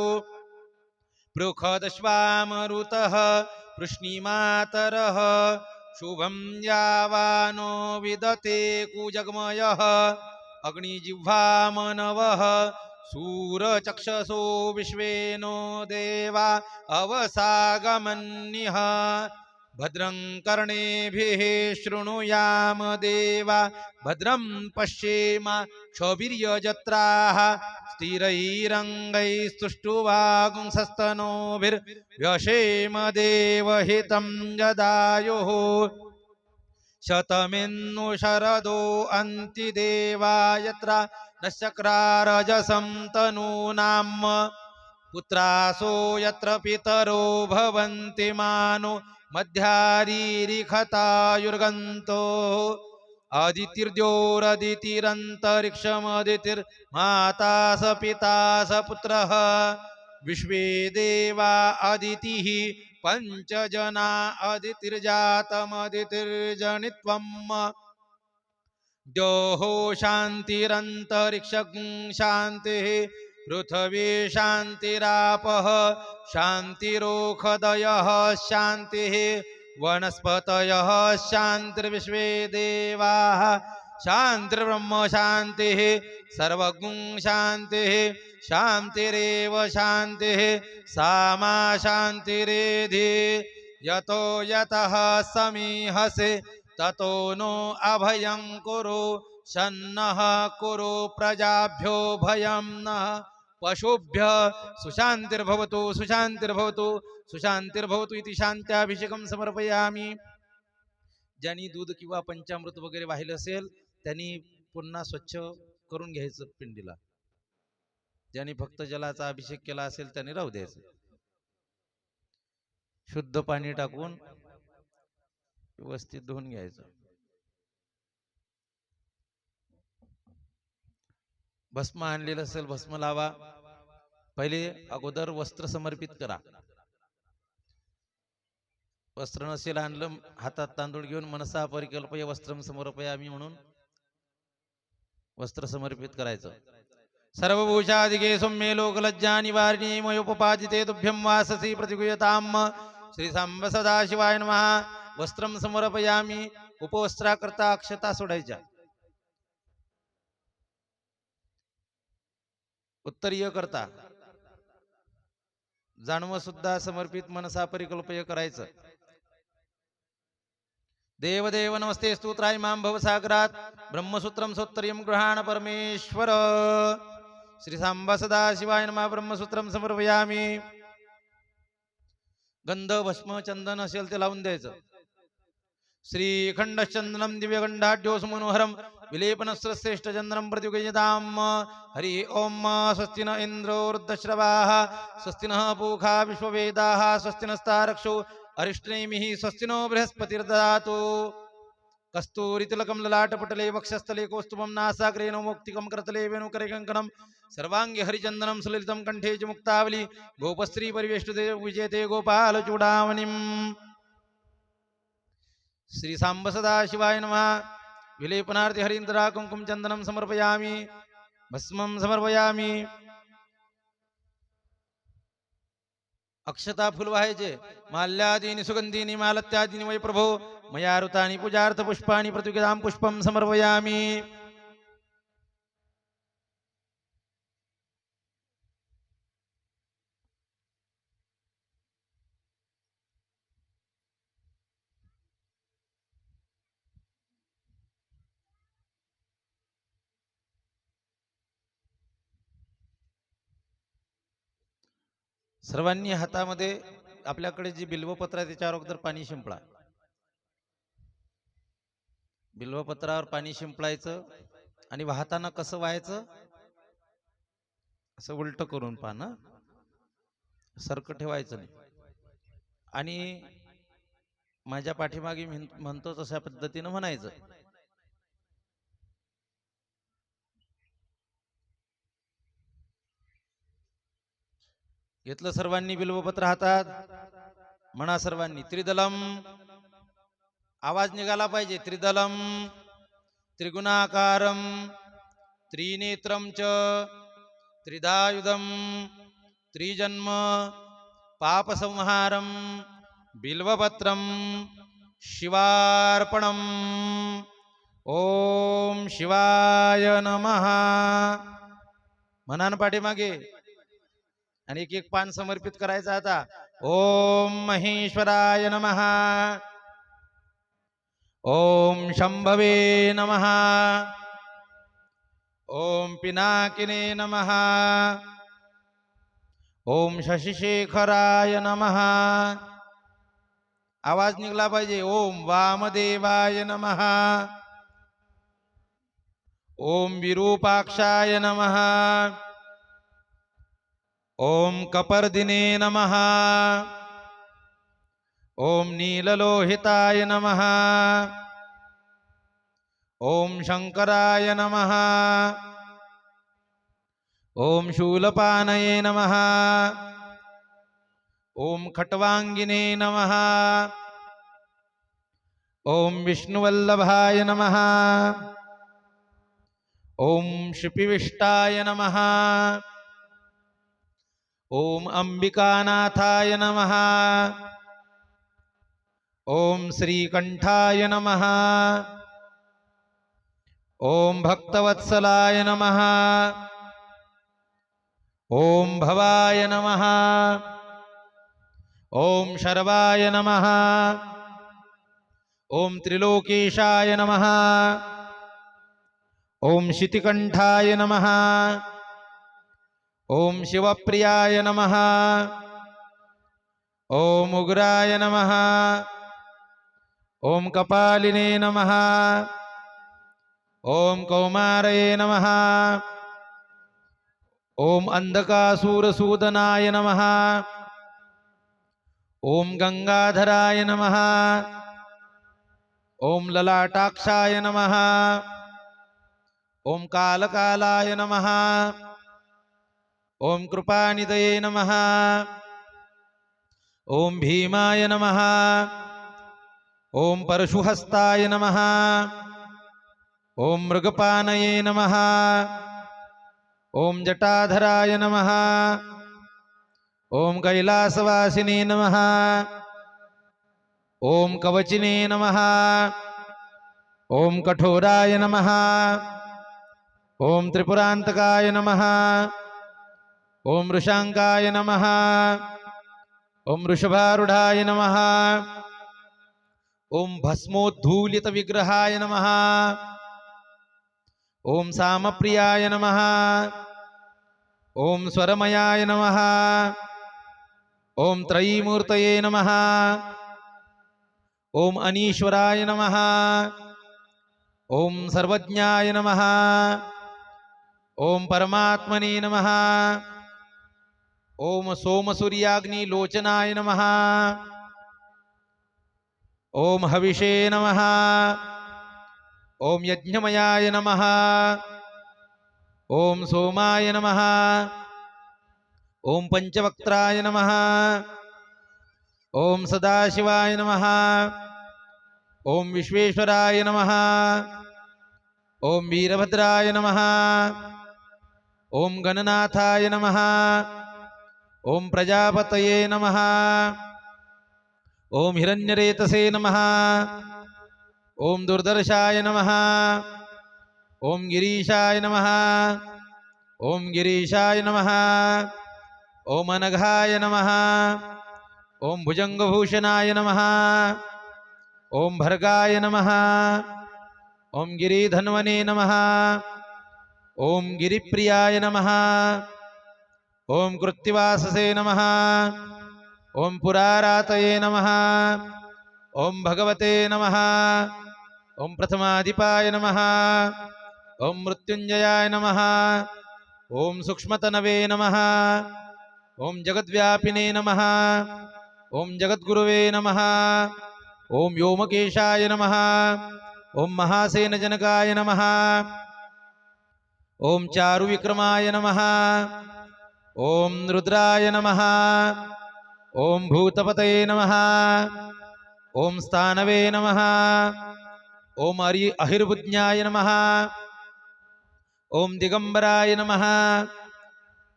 पृखदश्वामरुतः पृश्निमातरः शुभं यावानो विदते कुजग्मयः अग्निजिह्वामनवः सूरचक्षसो विश्वेनो देवा अवसागमन्यः भद्रं कर्णेभिः शृणुयाम देवा भद्रं पश्येम क्षवीर्यजत्राः स्थिरैरङ्गैस्तुष्टुवागुंसस्तनोभिर्व्यशेम देवहितं यदायुः शतमिन्नु शरदो अन्ति देवा यत्र नश्चक्रारजसं तनूनाम् पुत्रासो यत्र पितरो भवन्ति मानो मध्यारीरिखतायुर्गन्तो अदितिर्द्योरदितिरन्तरिक्षमदितिर्माता स पिता स पुत्रः विश्वे देवा अदितिः पञ्चजना अदितिर्जातमदितिर्जनित्वम् द्योः शान्तिरन्तरिक्षं शान्तिः पृथ्वी शान्तिरापः शान्तिरोषधयः शान्तिः वनस्पतयः शान्तिर्विश्वे देवाः शान्तिर्ब्रह्म शान्तिः सर्वगुं शान्तिः शान्तिरेव शान्तिः सामा शान्तिरेधि यतो यतः समीहसे ततो नो अभयं कुरु शन्नः कुरु प्रजाभ्यो भयं नः पशुभ्य सुशांतिर्भवतु सुशांतिर्भवतु सुशांतिर्भवतु इति शांत्याभिषेकं समर्पयामि. ज्यांनी दूध किंवा पंचामृत वगैरे वाहिलं असेल त्यांनी पुन्हा स्वच्छ करून घ्यायचं पिंडीला. ज्यांनी फक्त जलाचा अभिषेक केला असेल त्यांनी राहू द्यायचं. शुद्ध पाणी टाकून व्यवस्थित धुवून घ्यायचं. भस्म आणलेलं असेल भस्म लावा. पहिले अगोदर वस्त्र समर्पित करा. वस्त्र नसेल आणलं हातात तांदूळ घेऊन मनसा परिकल्पय वस्त्रम समर्पयामि म्हणून वस्त्र समर्पित करायचं. सर्वभूषादिके सौम्ये लोकलज्जा निवारिणी मयोपपादिते तुभ्यं वाससी प्रतिगुह्यताम्. श्री सांब सदाशिवाय नमः. वस्त्रम समर्पयामि. उपवस्त्राकरता अक्षता सोडायच्या. उत्तरीय करता जाणव सुद्धा समर्पित मनसा परिकल्पय करायचं. देवदेव नमस्ते स्तोत्राय मां भवसागरात ब्रह्मसूत्रम सोत्तरीयं गृहाण परमेश्वर. श्री सांब सदाशिवाय नमः. ब्रह्मसूत्रम समर्पयामि. गंध भस्म चंदन असेल ते लावून द्यायचं. श्रीखंडश्चंदनम दिव्यगंडाढ्योस मनोहरम विलेपनश्रेष्ठ चंदनम प्रतिगुह्यताम्. हरि ओम. स्वस्ति न इंद्रो वृद्धश्रवाः स्वस्ति नः पूषा विश्ववेदाः स्वस्ति नस्तारक्षो अरिष्टनेमिः स्वस्ति नो बृहस्पतिर्ददातु. कस्तूरितिलकं ललाटपटले वक्षस्थले कौस्तुभं नासाग्रे नौमौक्तिकं करतले वेणुकरे कङ्कणं सर्वाङ्गे हरिचन्दनं सुललितं कण्ठे च मुक्तावली गोपस्त्री परिवेष्टुते विजेते गोपालचूडामणिम्. श्री सांब सदाशिवाय नमः. विलेपनार्थी हरिन्द्रा कुंकुम चंदनम समर्पयामि. भस्मं समर्पयामि. अक्षता फुल वाहायचे. माल्यादीनि सुगंधीनि मालत्यादीनि वै प्रभो मया ऋतानि पूजार्थ पुष्पाणि प्रतिगदां पुष्पं समर्पयामि. सर्वांनी हातामध्ये आपल्याकडे जी बिल्वपत्र आहे त्याच्यावर अगोदर पाणी शिंपळा. बिल्वपत्रावर पाणी शिंपळायचं आणि वाहताना कसं व्हायचं असं उलट करून पान सरकं ठेवायचं नाही. आणि माझ्या पाठीमागे म्हणतो तशा पद्धतीनं म्हणायचं. घेतलं सर्वांनी बिल्वपत्र हातात. म्हणा सर्वांनी त्रिदलम. आवाज निघाला पाहिजे. त्रिदलम त्रिगुणाकारम त्रिनेत्रम च त्रिदायुधम त्रिजन्म पापसंहारम बिल्वपत्रम शिवार्पणम. ओम शिवाय नमः. म्हणान पाठीमागे आणि एक एक पान समर्पित करायचं. आता ओम महेश्वराय नमः. ओम शंभवे नमः. ओम पिनाकिने नमः. ओम शशिशेखराय नमः. आवाज निघला पाहिजे. ओम वामदेवाय नमः. ओम विरूपाक्षाय नमः. ओम कपर्दिने नमः. ओम नीललोहिताय नमः. ओम शंकराय नमः. ओम शूलपानये नमः. ओम खट्वांगिने नमः. ओम विष्णुवल्लभाय नमः. ओम शिपिविष्टाय नमः. ओम अंबिकानाथाय नमः. ओम श्रीकंठाय नमः. ओम भक्तवत्सलाय नमः. ओम भवाय नमः. ओम शर्वाय नमः. ओम त्रिलोकेशाय नमः. ओम शितिकंठाय नमः. ओम शिवप्रियाय नमः. ओम उग्राय नमः. ओम कपालिने नमः. ओम कौमारये नमः. ओम अंधकासुरसूदनाय नमः. ओम गंगाधराय नमः. ओम ललाटाक्षाय नमः. ओम कालकालाय नमः. ओम कृपानिधये नमः. ओम भीमाय नमः. ओम परशुहस्ताय नमः. ओम मृगपानये नमः. ओम जटाधराय नमः. ओम कैलासवासिने नमः. ओम कवचिने नमः. ओम कठोराय नमः. ओम त्रिपुरांतकाय नमः. ओम वृषांकाय नमः. ओम वृषभारूढ़ाय नमः. ओम भस्मोद्धूलित विग्रहाय नमः. ओम सामप्रियाय नमः. ओम स्वरमयाय नमः. ओम त्रयीमूर्तये नमः. ओम अनीश्वराय नमः. ओम सर्वज्ञाय नमः. ओम परमात्मने नमः. ओम सोमसूर्याग्निलोचनाय नमः. ओम हविषे नमः. ओम यज्ञमयाय नमः. ओम सोमाय नमः. ओम पंचवक्त्राय नमः. ओम सदाशिवाय नमः. ओम विश्वेश्वराय नमः. ओम वीरभद्राय नमः. ओम गणनाथाय नमः. ओम प्रजापतये नमः. ओम हिरण्यरेतसे नमः. ओम दुर्दर्शाय नमः. ओम गिरीशाय नमः. ओम गिरीशाय नमः. ओम अनघाय नमः. ओम भुजंगभूषणाय नमः. ओम भर्गाय नमः. ओम गिरिधन्वने नमः. ओम गिरिप्रियाय नमः. ओम कृत्तिवाससे नमः. ओम पुरारातये नमः. ओम भगवते नमः. ओम प्रथमाधिपाय नमः. ओम मृत्युंजयाय नमः. ओम सूक्ष्मतनवे नमः. ओम जगद्व्यापिने नमः. ओम जगद्गुरुवे नमः. ओम व्योमकेशाय नमः. ओम महासेनजनकाय नमः. ओम चारुविक्रमाय नमः. ओम रुद्राय नमः. ओम भूतपतये नमः. ओम स्थानवे नमः. ओम अहिर्बुज्ञाय नमः. ओम दिगंबराय नमः.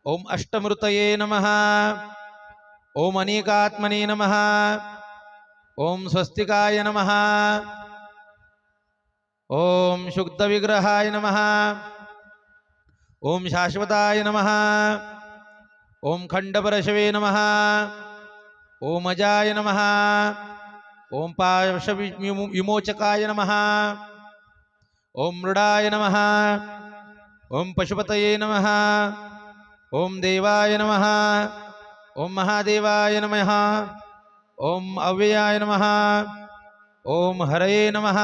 ओम अष्टमृतये नमः. ओम अनेकात्मने नमः. ओम स्वस्तिकाय नमः. ओम शुद्धविग्रहाय नमः. ओम शाश्वताय नमः. ओम खंडपरशवे नमः. ओम अजाय नमः. ओम पाशविमोचकाय नमः. ओम मृडाय नमः. ओम पशुपतये नमः. ओम देवाय नमः. ओम महादेवाय नमः. ओम अव्ययाय नमः ओम हरये नमः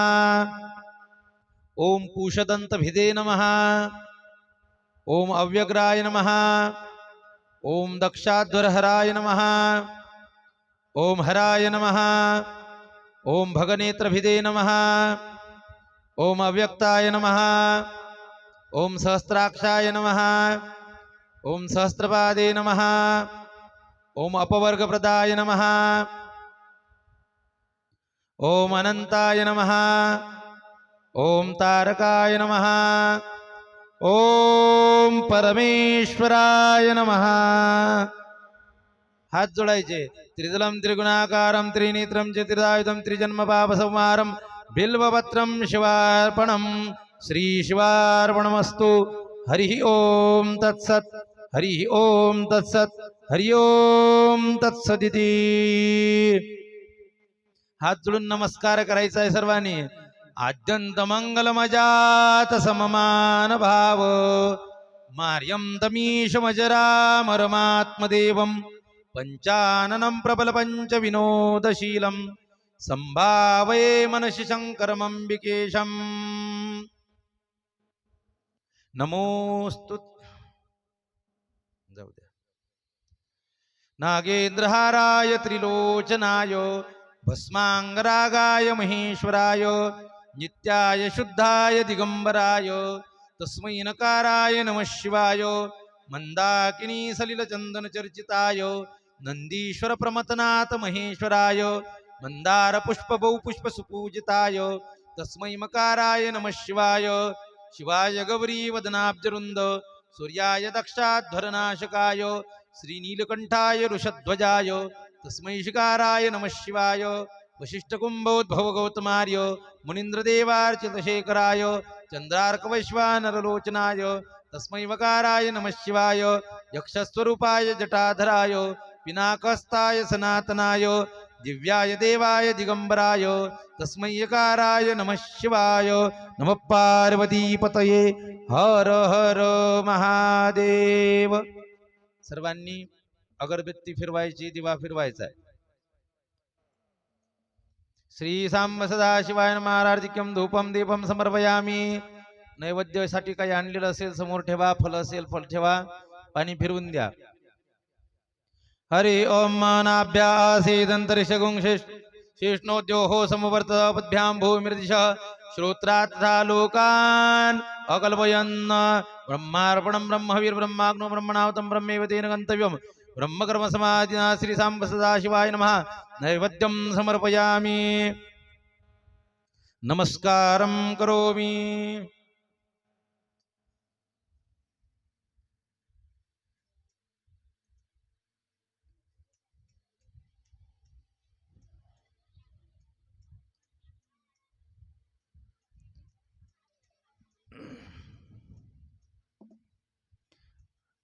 ओम पूषदंतभिदे नमः ओम अव्यग्राय नमः ओम दक्षाध्वरहराय नमः ओम हराय नमः ओम भगनेत्रभिदे नमः ओम अव्यक्ताय नमः ओम सहस्राक्षाय नमः ओम सहस्रपादे नमः ओम अपवर्गप्रदाय नमः ओम अनंताय नमः ओम तारकाय नमः ओम परमेश्वराय नमः हात जोडायचे त्रिदलम त्रिगुणाकारम त्रिनेत्रम चतुरायुधम त्रिजन्म पाप संहारम बिल्वपत्रम शिवार्पणम श्री शिवार्पणमस्तु हरि ओम तत्सत हरि ओम तत्सत हरि ओम तत्सदिती हात जोडून नमस्कार करायचा आहे सर्वांनी आद्यंत मंगलमजात सममान भाव मार्यं तमीशमजरामरमात्मदेवं पंचाननं प्रबल पंच विनोदशीलं संभावये मनसि शंकरमंबिकेशं नमोस्तु जाऊ द्या नागेंद्रहाराय त्रिलोचनाय भस्मांगरागाय महेश्वराय नित्याय शुद्धाय दिगंबराय तस्मै नकाराय नमः शिवाय मंदाकिनी सलिल चंदन चर्चिताय नंदीश्वर प्रमतनाथ महेश्वराय मंदार पुष्प बहु पुष्प सुपूजिताय तस्मै मकाराय नमः शिवाय शिवाय गौरी वदनाब्जरुंद सूर्याय दक्षाध्वरनाशकाय श्रीनीलकंठाय ऋषध्वजाय तस्मै शिकाराय नमः शिवाय वशिष्ठकुंभोद्भव गौतमार्य मुनीन्द्रदेवार्चितशेखराय चंद्रार्कवैश्वानरलोचनाय तस्मै वकाराय नमः शिवाय यक्षस्वरूपाय जटाधराय पिनाकस्ताय सनातनाय दिव्याय देवाय दिगंबराय तस्मै यकाराय नमः शिवाय नमः पार्वतीपतये हर हर महादेव सर्वांनी अगरबत्ती फिरवायची दिवा फिरवायचा आहे श्री सांब सदाशिवाय नमः धूपम दीपम समर्पयामी नैवेद्यासाठी काही आणलेलं असेल समोर ठेवा फल असेल फल ठेवा पाणी फिरवून द्या हरि ओम मानाभ्यासीदंतरिषगुंशेष्णोद्योहो समवर्तपद्भ्यां भूमिर्दिश श्रोत्रात्था लोकान् अकल्पयन् ब्रह्मार्पणं ब्रह्मवीर ब्रह्माग्नो ब्रह्मणावतं ब्रह्मेव तेन गन्तव्यम् ब्रह्मकर्म समाधिना श्री सांब सदाशिवाय नमः नैवेद्यं समर्पयामि नमस्कारं करोमि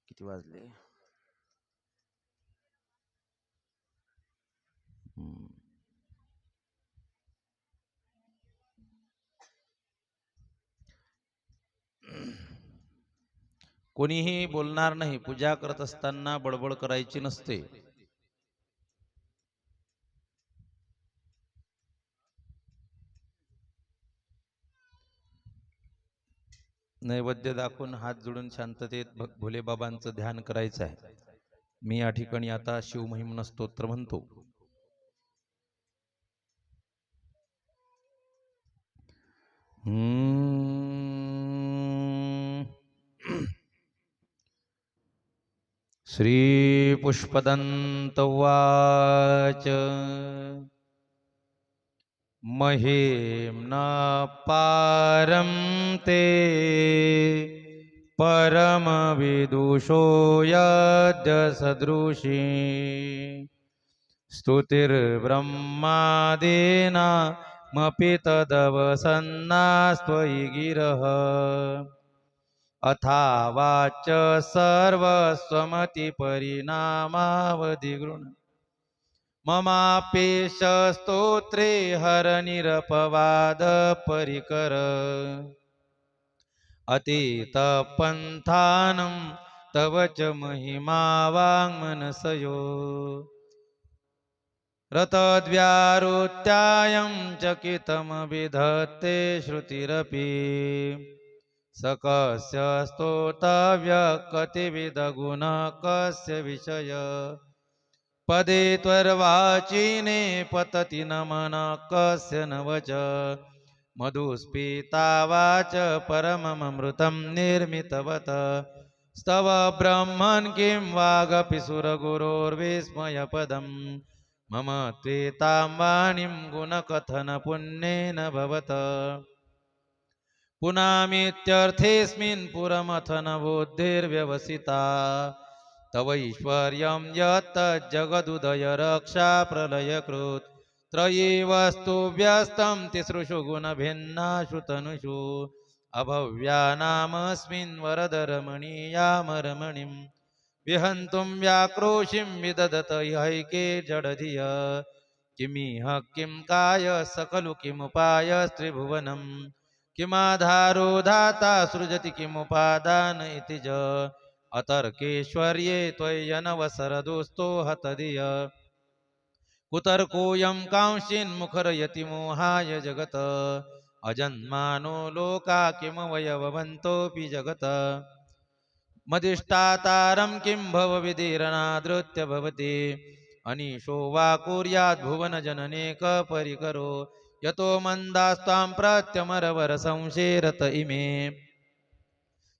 किती वाजले कोणीही बोलणार नाही पूजा करत असताना बडबड करायची नसते नैवेद्य दाखवून हात जोडून शांततेत भोले बाबांचं ध्यान करायचं आहे मी या ठिकाणी आता शिवमहिम्न स्तोत्र म्हणतो श्री पुष्पदंत उवाच महिम्ना पारं ते परमविदुषो यद्य सदृशी स्तुतिर्ब्रह्मादीनामपि तदवसन्नास्त्वयि गिरः अथावाच सर्वस्वमतिपरिणामावधिगृह्ण ममापेश स्तोत्रे हर निरपवाद परिकर अतीत पंथानं तव च महिमा वाङ्मनसयो रतद्व्यारुत्यायं चकितमभिधत्ते श्रुतिरपि सकस्य स्तोतव्य कतिविधगुणः कस्य विषय पदे त्वर्वाचीने पतति न मनः कस्य न वच मधुस्फीता वाच परममृतं निर्मितवत स्तव ब्रह्मन् किं वागपि सुरगुरोर्विस्मयपदम् मम त्वेतां वाणीं गुणकथनपुण्येन भवत पुनामीत्यर्थेऽस्मिन् पुरमथन बुद्धिर्व्यवसिता तवैश्वर्यं यत्तज्जगदुदय रक्षा प्रलयकृत् त्रयी वस्तु व्यस्तं तिसृषु गुणभिन्नाषु तनुषु अभव्यानामस्मिन् वरदरमणीयामरमणिं विहन्तुं व्याक्रोशिं विदधत हैके जडधिय किमिह किं काय सकलु किमुपायस्त्रिभुवनम् किमाधारो धाता सृजति किमुपादान इति च अतर्केश्वर्ये त्वय्यनवसरदोस्तो हतधिय कुतर्कोऽयं कांश्चिन्मुखरयति मोहाय जगत अजन्मानो लोका किमवयववन्तोऽपि जगत मदिष्टातारं किं भवविधिरनादृत्य भवति अनीशो वा कुर्याद्भुवनजननेक परिकरो यतो मन्दास्त्वां प्रत्यमरवरसंशेरत इमे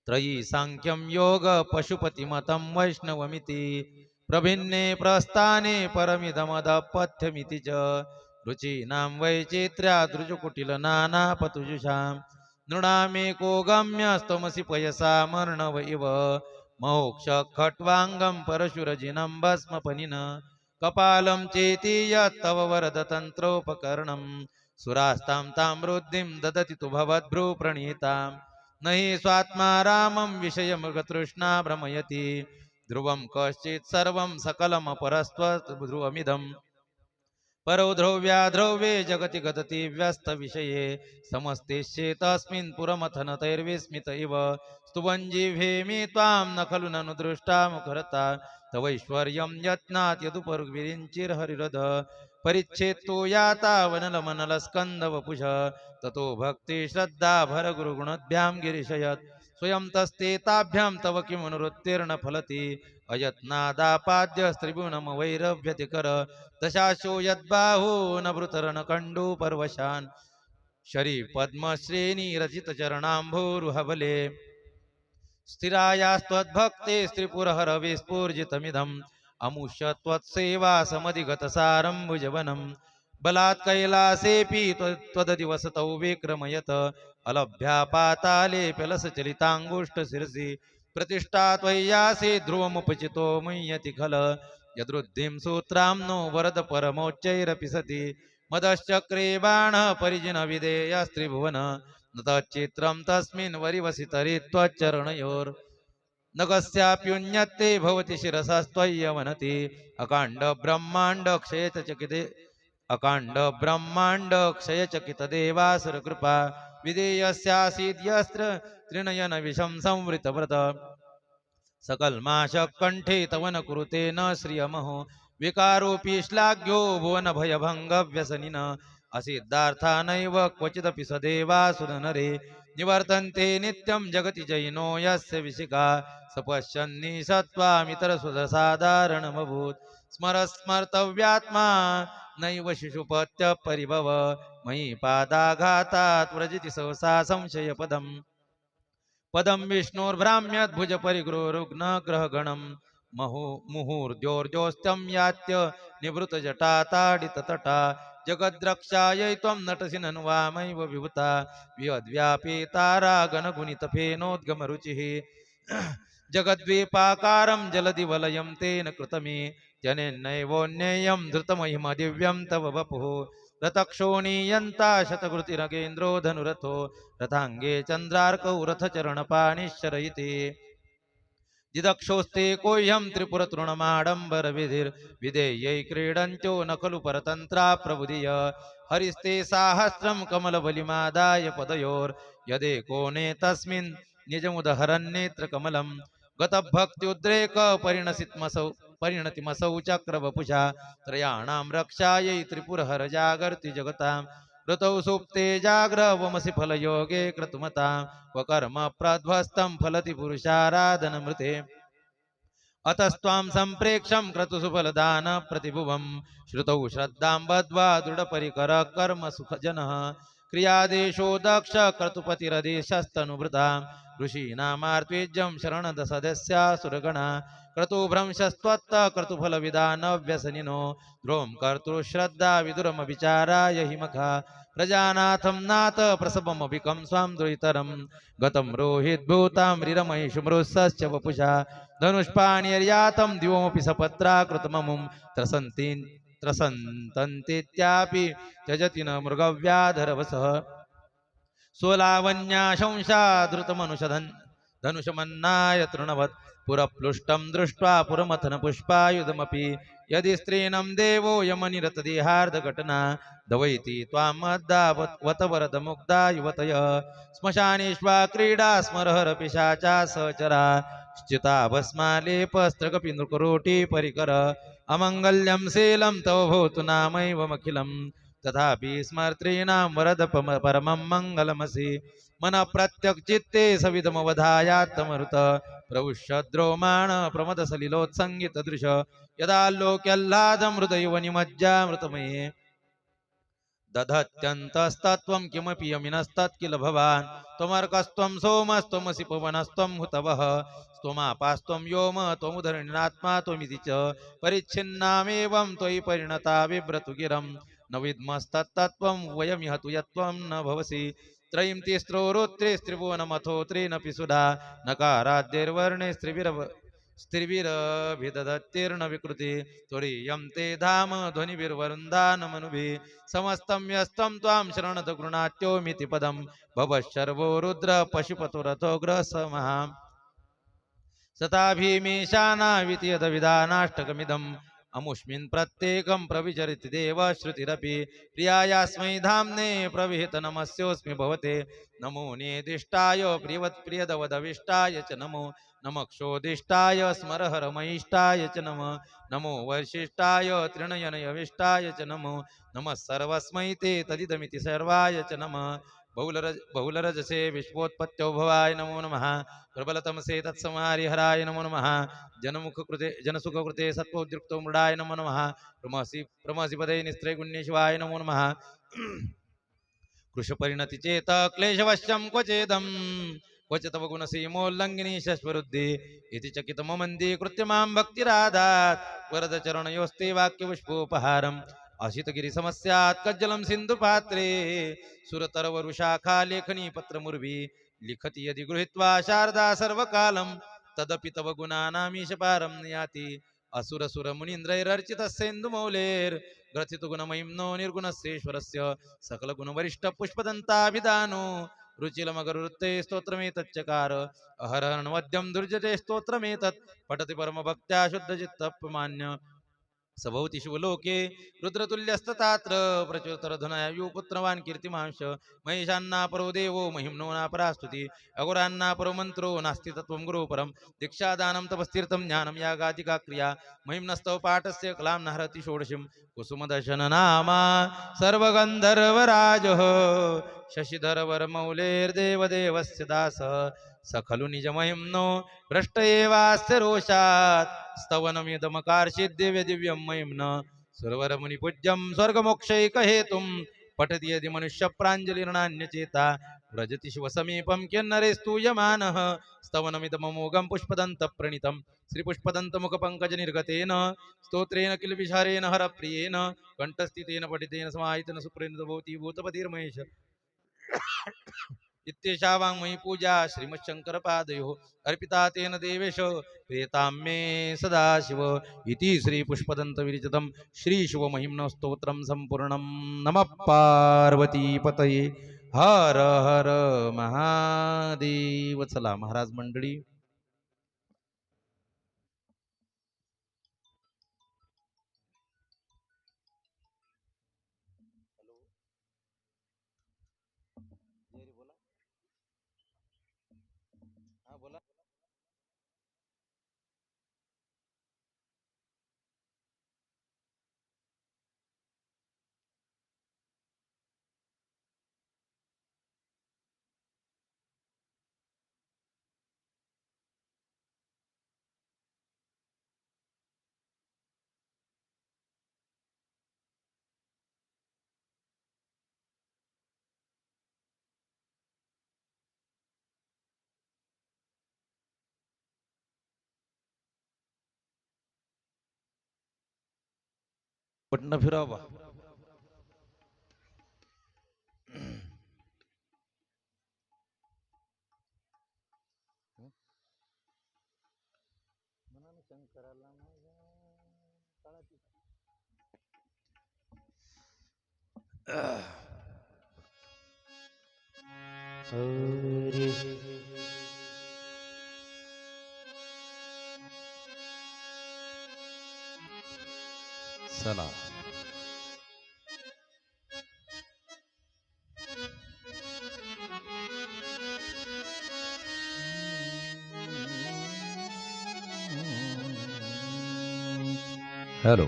त्रयी सांख्यं योग पशुपतिमतं वैष्णवमिति प्रभिन्ने प्रस्थाने परमिदमदपथ्यमिति च रुचीनां वैचित्र्यादृजकुटिलनानापतुजुषां नृणामेको गम्यस्त्वमसि पयसामर्णव इव मोक्षखट्वाङ्गं परशुरजिनं भस्मपनिन कपालं चेति यत्तव वरदतन्त्रोपकरणं सुरास्तां तां वृद्धिं ददति तु भवद्भ्रूप्रणीतां न हि स्वात्मा रामं विषयमृगतृष्णा भ्रमयति ध्रुवं कश्चित् सर्वं सकलमपरस्त्वद्ध्रुवमिदं परो ध्रुव्याध्रुवे जगति गतति व्यस्तविषये समस्तिष्ये तस्मिन् पुरमथनतैर्विस्मित इव स्तुवञ्जीवेमि त्वां न खलु ननु दृष्टा मुखरता तवैश्वर्यं यत्नात् यदुपर्विरिञ्चिर्हरिरध परिच्छेत्तो याता वनलमनलस्कन्दवपुष ततो भक्ति श्रद्धा भरगुरुगुणद्भ्यां गिरिशयत् स्वयं तस्ते ताभ्यां तव किमनुरुत्तीर्ण फलति अयत्नादापाद्य स्त्रिभुवनमवैरभ्यतिकर दशाशो यद्बाहो न भृतरणकण्डो पर्वशान् शरीपद्मश्रेणीरचितचरणाम्भोरुहबले स्थिरायास्त्वद्भक्ते स्त्रिपुरहर विस्फूर्जितमिदम् अमुष्य त्वत्सेवा समधिगतसारं भुजवनं बलात् कैलासेऽपि त्वदधिवसतौ विक्रमयत अलभ्या पाताले प्यलसचलिताङ्गुष्ठशिरसि प्रतिष्ठा त्वय्यासे ध्रुवमुपचितो मुह्यति खल यदृद्धिं सूत्रां नो वरद परमोच्चैरपि सति मदश्चक्रे बाणः परिजिनविधेयस्त्रिभुवन न तच्चित्रं तस्मिन् वरिवसितरि त्वच्चरणयोर् न कस्याप्युन्यत्ते भवति शिरसस्त्वय्यवनति अकाण्ड ब्रह्माण्ड क्षयचकिते अकाण्ड ब्रह्माण्ड क्षयचकित देवासुर कृपा विधेयस्यासीद्यस्त्र त्रिनयन विषं संवृतव्रत सकलमाश कंठे तव न कुरुते न श्रियमहो विकारोऽपि श्लाघ्यो भुवन भयभंग व्यसनिन असिद्धार्था नैव क्वचिदपि सदेवासुर नरे निवर्तन्ते नित्यं जगति जैनो यस्य विशिखा सपश्यन्नि सत्त्वामितरसुधसाधारणमभूत् स्मर्तव्यात्मा नैव शिशुपत्य परिभव मयि पादाघातात् व्रजति सहसा संशयपदम् पदं विष्णोर्भ्राम्यद्भुज परिगृरुग्नग्रहगणं मुहुर्द्योर्द्योस्त्यं यात्य निवृतजटाताडिततटा जगद्रक्षायै त्वं नटसि ननु वामैव विभूता विहद्व्यापीतारागणगुणितफेनोद्गमरुचिः जगद्वीपाकारं जलधिवलयं तेन कृतमे जनेन्नैवोन्नेयं धृतमहिम दिव्यं तव वपुः रथक्षोणीयन्ता शतकृतिरगेन्द्रो धनुरथो रथाङ्गे चन्द्रार्कौ रथचरणपाणिश्चरयिते जिदक्षोस्ते कोह्यं त्रिपुरतृणमाडम्बरविधिर्विधेयै क्रीडन्त्यो न खलु परतन्त्रा प्रबुधिय हरिस्ते साहस्रं कमलबलिमादाय पदयोर्यदेकोने तस्मिन् निजमुदहरन्नेत्रकमलं गतभक्त्युद्रेकपरिणसित्मसौ परिणतिमसौ चक्रवपुषा त्रयाणां रक्षायै त्रिपुरहर जागर्ति जगतां ऋतौ सुप्ते जाग्रवमसि फलयोगे क्रतुमतां क्व कर्म प्रध्वस्तं फलति पुरुषाराधनमृते अतस्त्वां सम्प्रेक्षं क्रतुसुफलदान प्रतिभुवं श्रुतौ श्रद्धां बद्ध्वा दृढपरिकर कर्म सुखजनः क्रियादेशो दक्ष क्रतुपतिरदेशस्तनुभृता ऋषीणामार्त्वेज्यं शरणदसदस्यासुरगणा क्रतुभ्रंशस्त्वत्त क्रतुफलविदानव्यसनिनो ध्रुवं कर्तुश्रद्धा विदुरमविचाराय हि मखा प्रजानाथं नाथ प्रसवमभिकं स्वां दुहितरं गतं रोहिद्भूतां मृत्सश्च वपुषा धनुष्पाणिर्यातं दिवोऽपि सपत्राकृतममुं त्रसन्तन्तीत्यापि त्यजति न मृगव्याधरवसः स्वलावण्या शंसाधृतमनुषधन् धनुषमन्नाय तृणवत् पुरप्लुष्टं दृष्ट्वा पुरमथन पुष्पायुधमपि यदि स्त्रीणं देवो यमनिरतदेहार्धघटना दवैति त्वां मद्दावतवरदमुग्धा युवतय श्मशानेष्वा क्रीडा स्मरहर पिशाचा सहचरा श्चिताभस्मालेपस्त्रकपि नृकरोटी परिकर अमङ्गल्यं शीलं तव भवतु नामैवमखिलं तथापि स्मर्तॄणां वरद परमं मङ्गलमसि मन प्रत्यक्चित्ते सविदमवधायात्तमरुत प्रविश्यद्रोमाण प्रमदसलिलोत्सङ्गितदृश यदा लोक्यल्लादं हृदयव निमज्जामृतमये दधत्यन्तस्तत्त्वं किमपि यमिनस्तत् किल भवान् त्वमर्कस्त्वं सोमस्त्वमसि पवनस्त्वं हुतवः त्वमापास्त्वं व्योम त्वमुदरणात्मा त्वमिति च परिच्छिन्नामेवं त्वयि परिणता बिभ्रतु गिरं न विद्मस्तत्तत्त्वं वयमिह तु यत्त्वं न भवसि त्रयीं तिस्रोरुत्रिस्त्रिभुवनमथो त्रीनपि सुधा नकाराद्यैर्वर्णे स्त्रिभिरभिदधत्तीर्ण विकृति त्वरीयं ते धाम ध्वनिभिर्वरुन्दानमनुभिः समस्तं यस्तं त्वां शरणद गृणात्योमिति पदं भवशर्वो रुद्र पशुपतुरथोग्रसमः सताभीमीशानाविति यदविधानाष्टकमिदम् अमुष्मिन् प्रत्येकं प्रविचरिति देव श्रुतिरपि प्रियायास्मै धाम्ने प्रविहित नमस्योऽस्मि भवते नमो नेदिष्टाय प्रियदवदविष्टाय च नमो नमक्षोदिष्टाय स्मरहरमयिष्टाय च नमो वर्षिष्ठाय तृणयनयविष्टाय च नमः सर्वस्मै ते तदिदमिति सर्वाय च नमः बहुलरजसे विश्वोत्पत्त्यौ भवाय नमो नमः प्रबलतमसे तत्संहारिहराय नमो नमः जनसुखकृते सत्त्वोद्युक्तो मृडाय नमो नमः प्रमहसि पदे निस्त्रैगुण्ये शिवाय नमो नमः कृशपरिणतिचेत क्लेशवश्यं क्वचेदं क्वच तव गुणसीमोल्लङ्घिनी शश्वरुद्धि इति चकितममन्दीकृत्य मां भक्तिराधात् वरदचरणयोस्ते वाक्यपुष्पोपहारम् अशितगिरिसमस्यात् कज्जलं सिन्धुपात्रे सुरतरवरुशाखा लेखनी पत्रमुर्वी लिखति यदि गृहीत्वा शारदा सर्वकालं तदपि तव गुणानामीशपारं नयाति असुरसुरमुनीन्द्रैरर्चितस्येन्दुमौलेर्ग्रथितो गुणमहिम्नो निर्गुणस्येश्वरस्य सकलगुणवरिष्ठपुष्पदन्ताभिधानो रुचिलमगरुत्ते स्तोत्रमेतच्चकार अहरहर्णवद्यं दुर्जटे स्तोत्रमेतत् पठति परमभक्त्या शुद्धचित्तपमान्य सभवति शिवलोके रुद्रतुल्यस्ततात्र प्रचुरतरधनयुपुत्रवान् कीर्तिमांश महेशान्नापरो देवो महिम्नो नापरास्तुति अघोरान्नापरो मन्त्रो नास्ति तत्त्वं गुरुपरं दीक्षादानं तपस्तीर्थं ज्ञानं यागादिका क्रिया महिम्नस्तव पाठस्य कलां नहरति षोडशीं कुसुमदशननामा सर्वगन्धर्वराजः शशिधरवरमौलेर्देवदेवस्य दासः स खलु निजमहिम्नो भ्रष्ट एवास्य रोषात् स्तवनमिदमकार्षिद्दिव्य दिव्यं महिम्न सुरवरमुनिपूज्यं स्वर्गमोक्षैकहेतुं पठति यदि मनुष्यप्राञ्जलिर्नान्यचेता व्रजति शिवसमीपं किन्नरेस्तूयमानः स्तवनमिदममोघं पुष्पदन्तप्रणीतं श्रीपुष्पदन्तमुखपङ्कजनिर्गतेन स्तोत्रेण किल विहारेण हरप्रियेण कण्ठस्थितेन पठितेन समाहितेन सुप्रेण भवति भूतपतिर्महेश इत्येषा वाङ्मयी पूजा श्रीमच्छङ्करपादयोः अर्पिता तेन देवेश प्रेतां मे सदाशिव इति श्रीपुष्पदन्तविरचितं श्रीशिवमहिम्नस्तोत्रं सम्पूर्णं नमः पार्वतीपतये हर हर महादेव. चला महाराज मंडळी, बोला. बटन फिरवा बा. चला हॅलो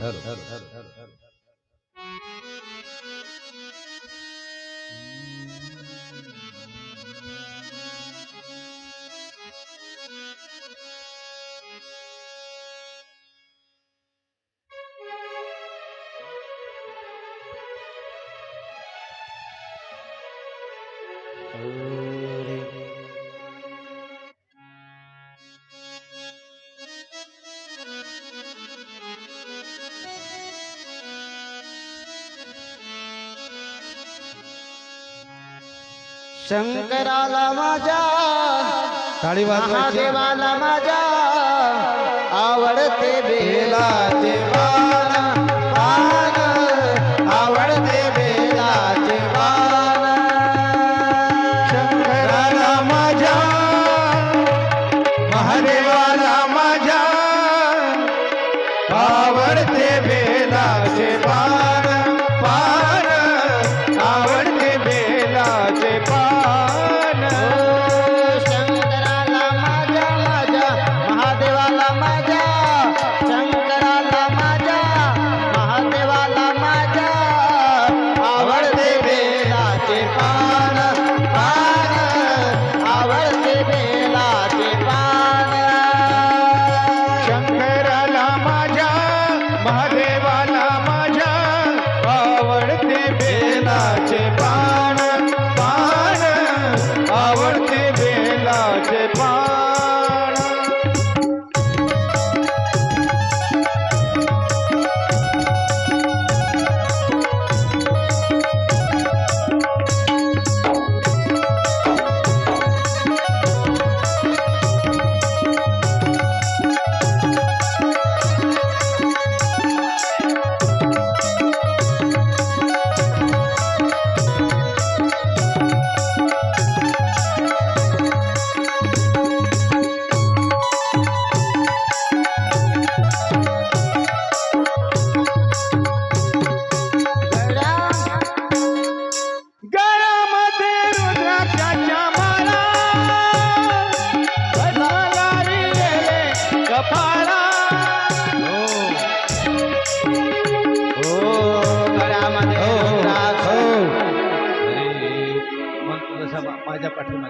शंकराला माझ्या टाळी वाजवायची. महादेवाला माझ्या आवडते बेलाचे पान पान आवडते बेलाचे पान शंकराला माझ्या महादेवाला माझ्या आवडते बेलाचे पान पान आवडते बेलाचे पान शंकराला माझ्या माझ्या महादेवाला माझ्या शंकराला माझ्या महादेवाला माझ्या आवडते बेलाचे पान पान आवडते बेलाचे पान शंकराला माझ्या महादेवाला माझ्या आवडते बेलाचे पान पान आवडते बेलाचे पान गळ्यामध्ये रुद्राक्षाच्या माळा बसवला विलेले कपाळा गळ्यामध्ये रुद्राक्ष. मन तुझ्या माझ्या पाठीमागे